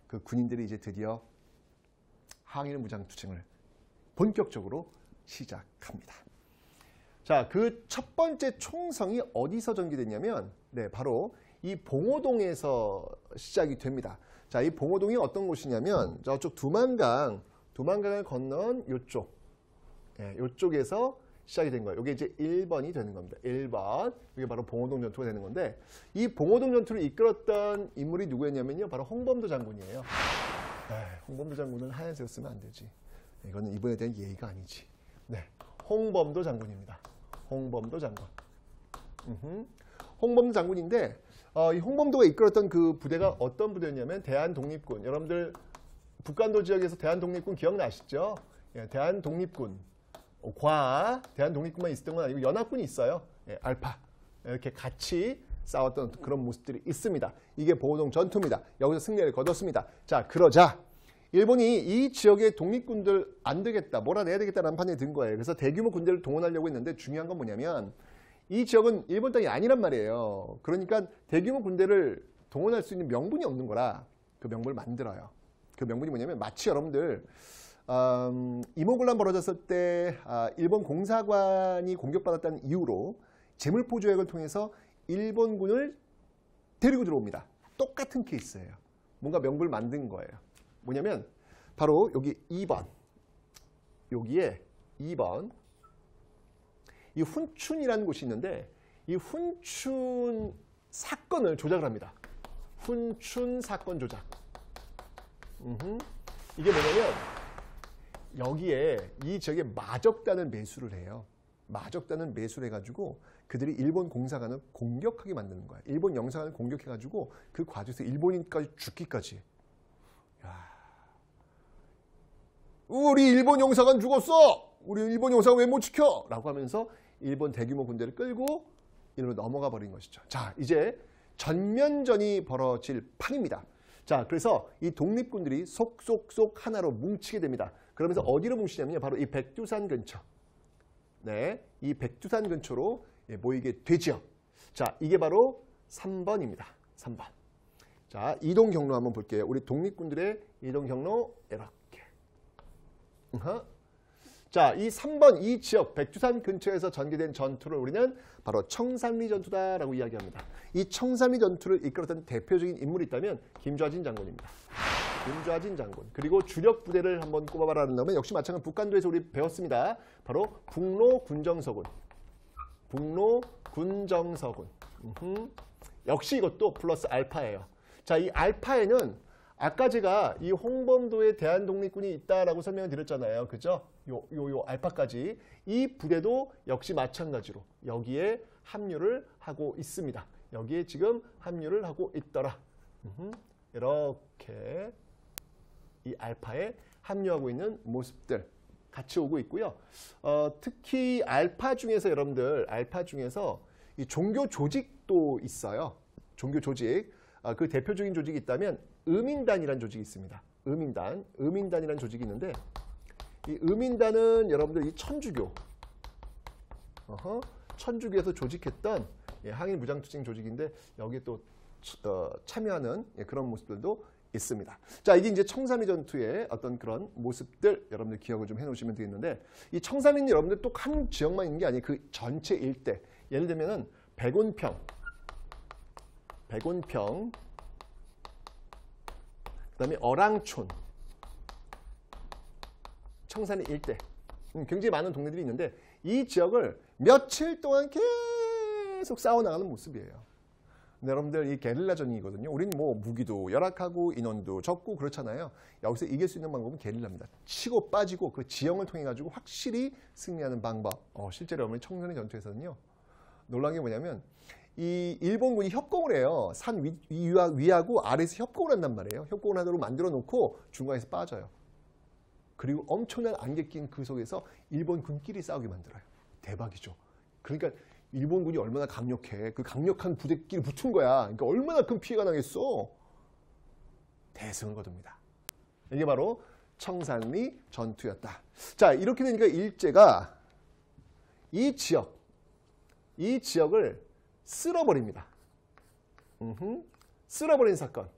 그 군인들이 이제 드디어 항일 무장투쟁을 본격적으로 시작합니다. 자, 그 첫 번째 총성이 어디서 전개됐냐면 바로 이 봉오동에서 시작이 됩니다. 자, 이 봉오동이 어떤 곳이냐면 저쪽 두만강을 건넌 요쪽에서 시작이 된 거예요. 이게 이제 1번이 되는 겁니다. 1번. 이게 바로 봉오동 전투가 되는 건데, 이 봉오동 전투를 이끌었던 인물이 누구였냐면요. 바로 홍범도 장군이에요. 홍범도 장군은 하얀색을 쓰면 안 되지. 이거는 이분에 대한 예의가 아니지. 홍범도 장군입니다. 홍범도 장군. 홍범도 장군인데, 이 홍범도가 이끌었던 그 부대가 어떤 부대였냐면 대한독립군. 여러분들 북간도 지역에서 대한독립군 기억나시죠? 대한독립군. 대한독립군만 있었던 건 아니고 연합군이 있어요. 알파. 이렇게 같이 싸웠던 그런 모습들이 있습니다. 이게 봉오동 전투입니다. 여기서 승리를 거뒀습니다. 자, 그러자 일본이 이 지역의 독립군들 안 되겠다, 몰아내야 되겠다라는 판단이 든 거예요. 그래서 대규모 군대를 동원하려고 했는데, 중요한 건 뭐냐면 이 지역은 일본 땅이 아니란 말이에요. 그러니까 대규모 군대를 동원할 수 있는 명분이 없는 거라 그 명분을 만들어요. 그 명분이 뭐냐면, 마치 여러분들 이모군란 벌어졌을 때 일본 공사관이 공격받았다는 이유로 제물포 조약을 통해서 일본군을 데리고 들어옵니다. 똑같은 케이스예요. 뭔가 명분을 만든 거예요. 뭐냐면 바로 여기 2번, 여기에 2번, 이 훈춘이라는 곳이 있는데, 이 훈춘 사건을 조작을 합니다. 훈춘 사건 조작. 이게 뭐냐면 여기에 이 지역에 마적단을 매수를 해요. 마적단을 매수를 해가지고 그들이 일본 공사관을 공격하게 만드는 거야. 일본 영사관을 공격해가지고 그 과정에서 일본인까지 죽기까지. 우리 일본 영사관 죽었어! 우리 일본 영사관 왜 못 지켜? 라고 하면서 일본 대규모 군대를 끌고 일본으로 넘어가 버린 것이죠. 자, 이제 전면전이 벌어질 판입니다. 자, 그래서 이 독립군들이 속속속 하나로 뭉치게 됩니다. 그러면서 어디로 뭉치냐면요. 바로 이 백두산 근처. 이 백두산 근처로 모이게 되죠. 자, 이게 바로 3번입니다. 3번. 자, 이동 경로 한번 볼게요. 우리 독립군들의 이동 경로 이렇게. 자, 이 3번 이 지역 백두산 근처에서 전개된 전투를 우리는 바로 청산리 전투다라고 이야기합니다. 이 청산리 전투를 이끌었던 대표적인 인물이 있다면 김좌진 장군입니다. 김좌진 장군. 그리고 주력 부대를 한번 꼽아봐라 한다면 역시 마찬가지로 북간도에서 우리 배웠습니다. 바로 북로 군정서군. 북로 군정서군. 역시 이것도 플러스 알파예요. 자, 이 알파에는 아까 제가 이 홍범도에 대한독립군이 있다라고 설명을 드렸잖아요. 그죠? 요 알파까지. 이 부대도 역시 마찬가지로 여기에 합류를 하고 있습니다. 여기에 지금 합류를 하고 있더라. 이렇게 이 알파에 합류하고 있는 모습들 같이 오고 있고요. 특히 알파 중에서 여러분들 알파 중에서 이 종교 조직도 있어요. 종교 조직. 그 대표적인 조직이 있다면 음인단이라는 조직이 있습니다. 음인단이라는 조직이 있는데 이 음인단은 여러분들 이 천주교 천주교에서 조직했던 항일 무장투쟁 조직인데 여기에 또 참여하는 그런 모습들도 있습니다. 자, 이게 이제 청삼리 전투의 어떤 그런 모습들 여러분들 기억을 좀 해놓으시면 되겠는데 이 청삼리는 여러분들 또 한 지역만 있는 게 아니에요. 그 전체 일대. 예를 들면은 백운평, 그다음에 어랑촌, 청산리 일대 굉장히 많은 동네들이 있는데 이 지역을 며칠 동안 계속 싸워나가는 모습이에요. 근데 여러분들 이 게릴라전이거든요. 우리는 뭐 무기도 열악하고 인원도 적고 그렇잖아요. 여기서 이길 수 있는 방법은 게릴라입니다. 치고 빠지고 그 지형을 통해 가지고 확실히 승리하는 방법. 실제로 여러분이 청산리 전투에서는요. 놀라운 게 뭐냐면 이 일본군이 협공을 해요. 산 위하고 아래에서 협공을 한단 말이에요. 협공을 하도록 만들어 놓고 중간에서 빠져요. 그리고 엄청난 안개 낀 그 속에서 일본 군끼리 싸우게 만들어요. 대박이죠. 그러니까 일본군이 얼마나 강력해. 그 강력한 부대끼리 붙은 거야. 그러니까 얼마나 큰 피해가 나겠어. 대승을 거둡니다. 이게 바로 청산리 전투였다. 자, 이렇게 되니까 일제가 이 지역을 쓸어버립니다. 쓸어버린 사건.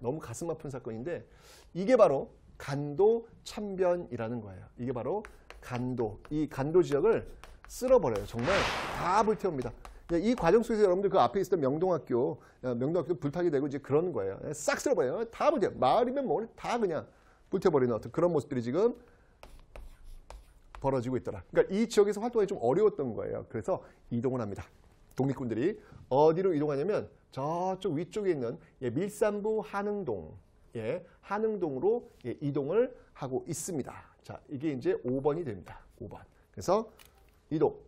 너무 가슴 아픈 사건인데 이게 바로 간도 참변이라는 거예요. 이게 바로 간도. 이 간도 지역을 쓸어버려요. 정말 다 불태웁니다. 이 과정 속에서 여러분들 그 앞에 있었던 명동학교도 불타게 되고 이제 그런 거예요. 싹 쓸어버려요. 다 불태워. 마을이면 뭐 다 그냥 불태워버리는 어떤 그런 모습들이 지금 벌어지고 있더라. 그러니까 이 지역에서 활동하기 좀 어려웠던 거예요. 그래서 이동을 합니다. 독립군들이 어디로 이동하냐면 저쪽 위쪽에 있는 밀산부 한흥동, 한흥동으로 이동을 하고 있습니다. 자, 이게 이제 5번이 됩니다. 5번. 그래서 이동.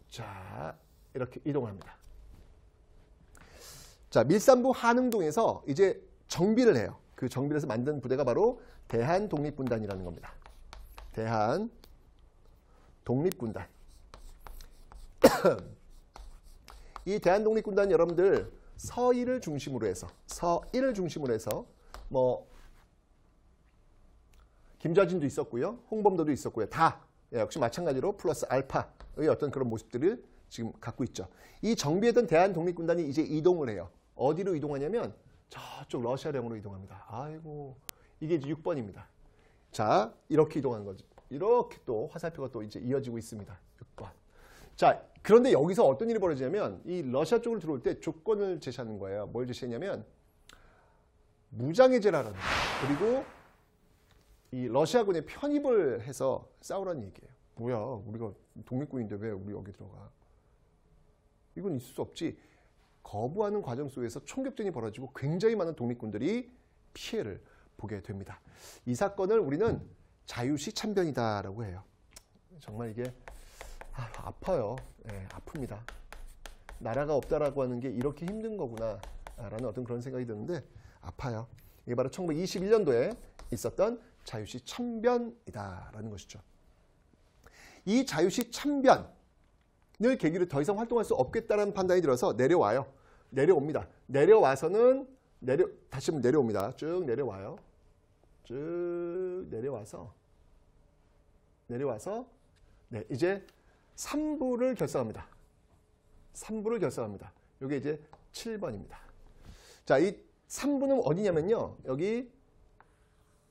자, 이렇게 이동합니다. 자, 밀산부 한흥동에서 이제 정비를 해요. 그 정비를 해서 만든 부대가 바로 대한독립군단이라는 겁니다. 대한독립군단. 이 대한독립군단 여러분들 서일을 중심으로 해서 뭐 김좌진도 있었고요. 홍범도도 있었고요. 다 역시 마찬가지로 플러스 알파의 어떤 그런 모습들을 지금 갖고 있죠. 이 정비했던 대한독립군단이 이제 이동을 해요. 어디로 이동하냐면 저쪽 러시아령으로 이동합니다. 아이고, 이게 이제 6번입니다. 자, 이렇게 이동한 거죠. 이렇게 또 화살표가 또 이제 이어지고 있습니다. 6번. 자, 그런데 여기서 어떤 일이 벌어지냐면 이 러시아 쪽으로 들어올 때 조건을 제시하는 거예요. 뭘 제시했냐면 무장해제라는 거예요. 그리고 이 러시아군에 편입을 해서 싸우라는 얘기예요. 뭐야, 우리가 독립군인데 왜 우리 여기 들어가? 이건 있을 수 없지. 거부하는 과정 속에서 총격전이 벌어지고 굉장히 많은 독립군들이 피해를 보게 됩니다. 이 사건을 우리는 자유시 참변이다라고 해요. 정말 이게 아파요. 아픕니다. 나라가 없다라고 하는 게 이렇게 힘든 거구나 라는 어떤 그런 생각이 드는데 아파요. 이게 바로 1921년도에 있었던 자유시 참변이다라는 것이죠. 이 자유시 참변을 계기로 더 이상 활동할 수 없겠다는 판단이 들어서 내려와요. 내려옵니다. 내려와서는 다시 한번 내려옵니다. 쭉 내려와요. 쭉 내려와서 이제 3부를 결성합니다. 3부를 결성합니다. 이게 이제 7번입니다. 자, 이 3부는 어디냐면요. 여기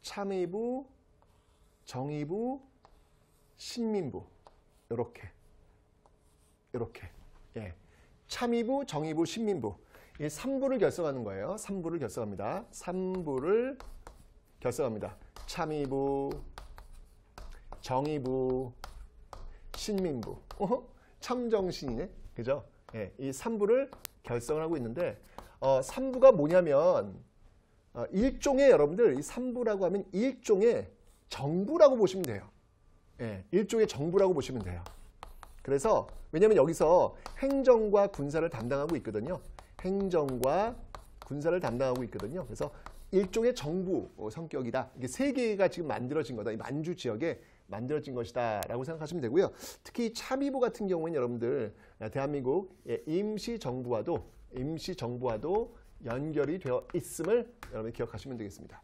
참의부, 정의부, 신민부 이렇게 참의부, 정의부, 신민부 이 3부를 결성하는 거예요. 3부를 결성합니다. 3부를 결성합니다. 참의부, 정의부, 신민부. 참정신이네. 그죠? 이 3부를 결성을 하고 있는데 3부가 뭐냐면 일종의 여러분들 이 3부라고 하면 일종의 정부라고 보시면 돼요. 일종의 정부라고 보시면 돼요. 그래서 왜냐하면 여기서 행정과 군사를 담당하고 있거든요. 행정과 군사를 담당하고 있거든요. 그래서 일종의 정부 성격이다. 이게 세 개가 지금 만들어진 거다. 이 만주 지역에 만들어진 것이다 라고 생각하시면 되고요. 특히 차미부 같은 경우에는 여러분들 대한민국 임시정부와도 연결이 되어 있음을 여러분이 기억하시면 되겠습니다.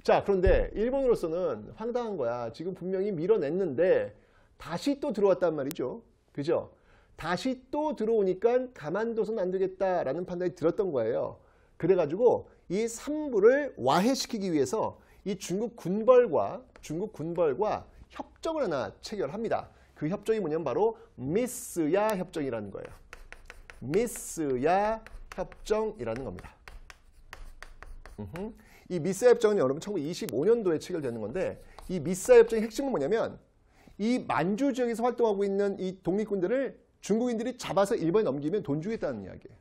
자, 그런데 일본으로서는 황당한 거야. 지금 분명히 밀어냈는데 다시 또 들어왔단 말이죠. 그죠? 다시 또 들어오니까 가만둬서는 안 되겠다라는 판단이 들었던 거예요. 그래가지고 이 삼부를 와해시키기 위해서 이 중국 군벌과 협정을 하나 체결합니다. 그 협정이 뭐냐면 바로 미스야 협정이라는 거예요. 미스야 협정이라는 겁니다. 이 미스야 협정은 여러분 1925년도에 체결되는 건데 이 미스야 협정의 핵심은 뭐냐면 이 만주 지역에서 활동하고 있는 이 독립군들을 중국인들이 잡아서 일본에 넘기면 돈 주겠다는 이야기예요.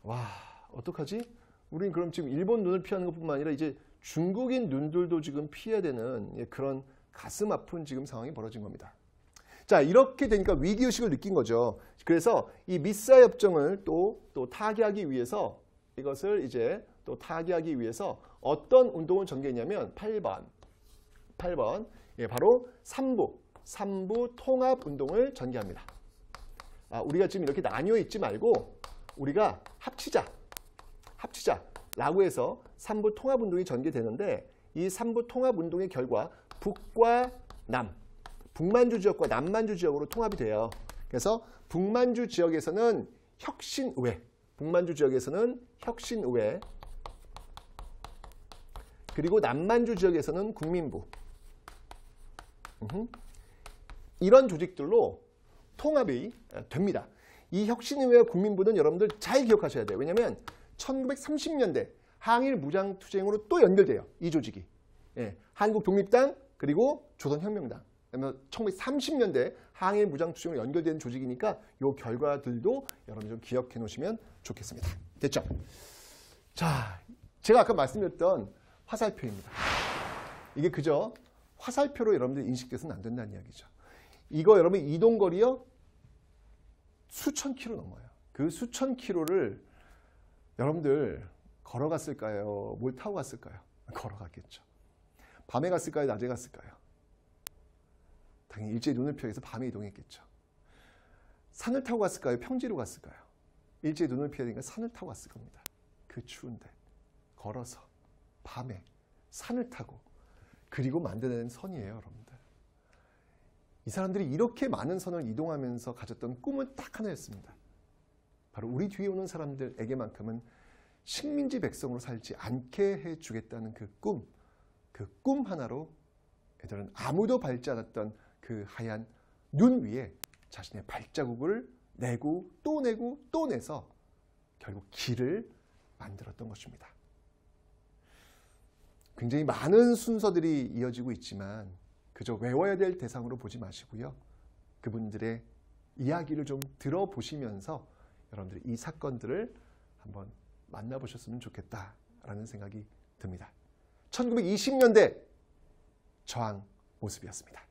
와, 어떡하지? 우린 그럼 지금 일본 눈을 피하는 것뿐만 아니라 이제 중국인 눈들도 지금 피해야 되는 그런 가슴 아픈 지금 상황이 벌어진 겁니다. 자, 이렇게 되니까 위기의식을 느낀 거죠. 그래서 이 미스야 협정을 또 타개하기 위해서 이것을 이제 또 타개하기 위해서 어떤 운동을 전개했냐면 8번 예, 바로 삼부 통합 운동을 전개합니다. 우리가 지금 이렇게 나뉘어 있지 말고 우리가 합치자라고 해서 삼부 통합 운동이 전개되는데 이 삼부 통합 운동의 결과 북과 남, 북만주 지역과 남만주 지역으로 통합이 돼요. 그래서 북만주 지역에서는 혁신의회, 그리고 남만주 지역에서는 국민부, 이런 조직들로 통합이 됩니다. 이 혁신의회와 국민부는 여러분들 잘 기억하셔야 돼요. 왜냐하면 1930년대 항일 무장투쟁으로 또 연결돼요. 이 조직이. 예, 한국독립당 그리고 조선혁명당. 1930년대 항일 무장투쟁으로 연결되는 조직이니까 이 결과들도 여러분 좀 기억해 놓으시면 좋겠습니다. 됐죠? 자, 제가 아까 말씀드렸던 화살표입니다. 이게 그저 화살표로 여러분들 인식돼서는 안 된다는 이야기죠. 이거 여러분 이동거리요? 수천 킬로 넘어요. 그 수천 킬로를 여러분들 걸어갔을까요? 뭘 타고 갔을까요? 걸어갔겠죠. 밤에 갔을까요? 낮에 갔을까요? 당연히 일제히 눈을 피해서 밤에 이동했겠죠. 산을 타고 갔을까요? 평지로 갔을까요? 일제히 눈을 피해야 되니까 산을 타고 갔을 겁니다. 그 추운데 걸어서 밤에 산을 타고 그리고 만들어낸 선이에요, 여러분들. 이 사람들이 이렇게 많은 선을 이동하면서 가졌던 꿈은 딱 하나였습니다. 바로 우리 뒤에 오는 사람들에게만큼은 식민지 백성으로 살지 않게 해주겠다는 그 꿈 하나로 애들은 아무도 밟지 않았던 그 하얀 눈 위에 자신의 발자국을 내고 또 내고 또 내서 결국 길을 만들었던 것입니다. 굉장히 많은 순서들이 이어지고 있지만 그저 외워야 될 대상으로 보지 마시고요. 그분들의 이야기를 좀 들어보시면서 여러분들이 이 사건들을 한번 만나보셨으면 좋겠다라는 생각이 듭니다. 1920년대 저항 모습이었습니다.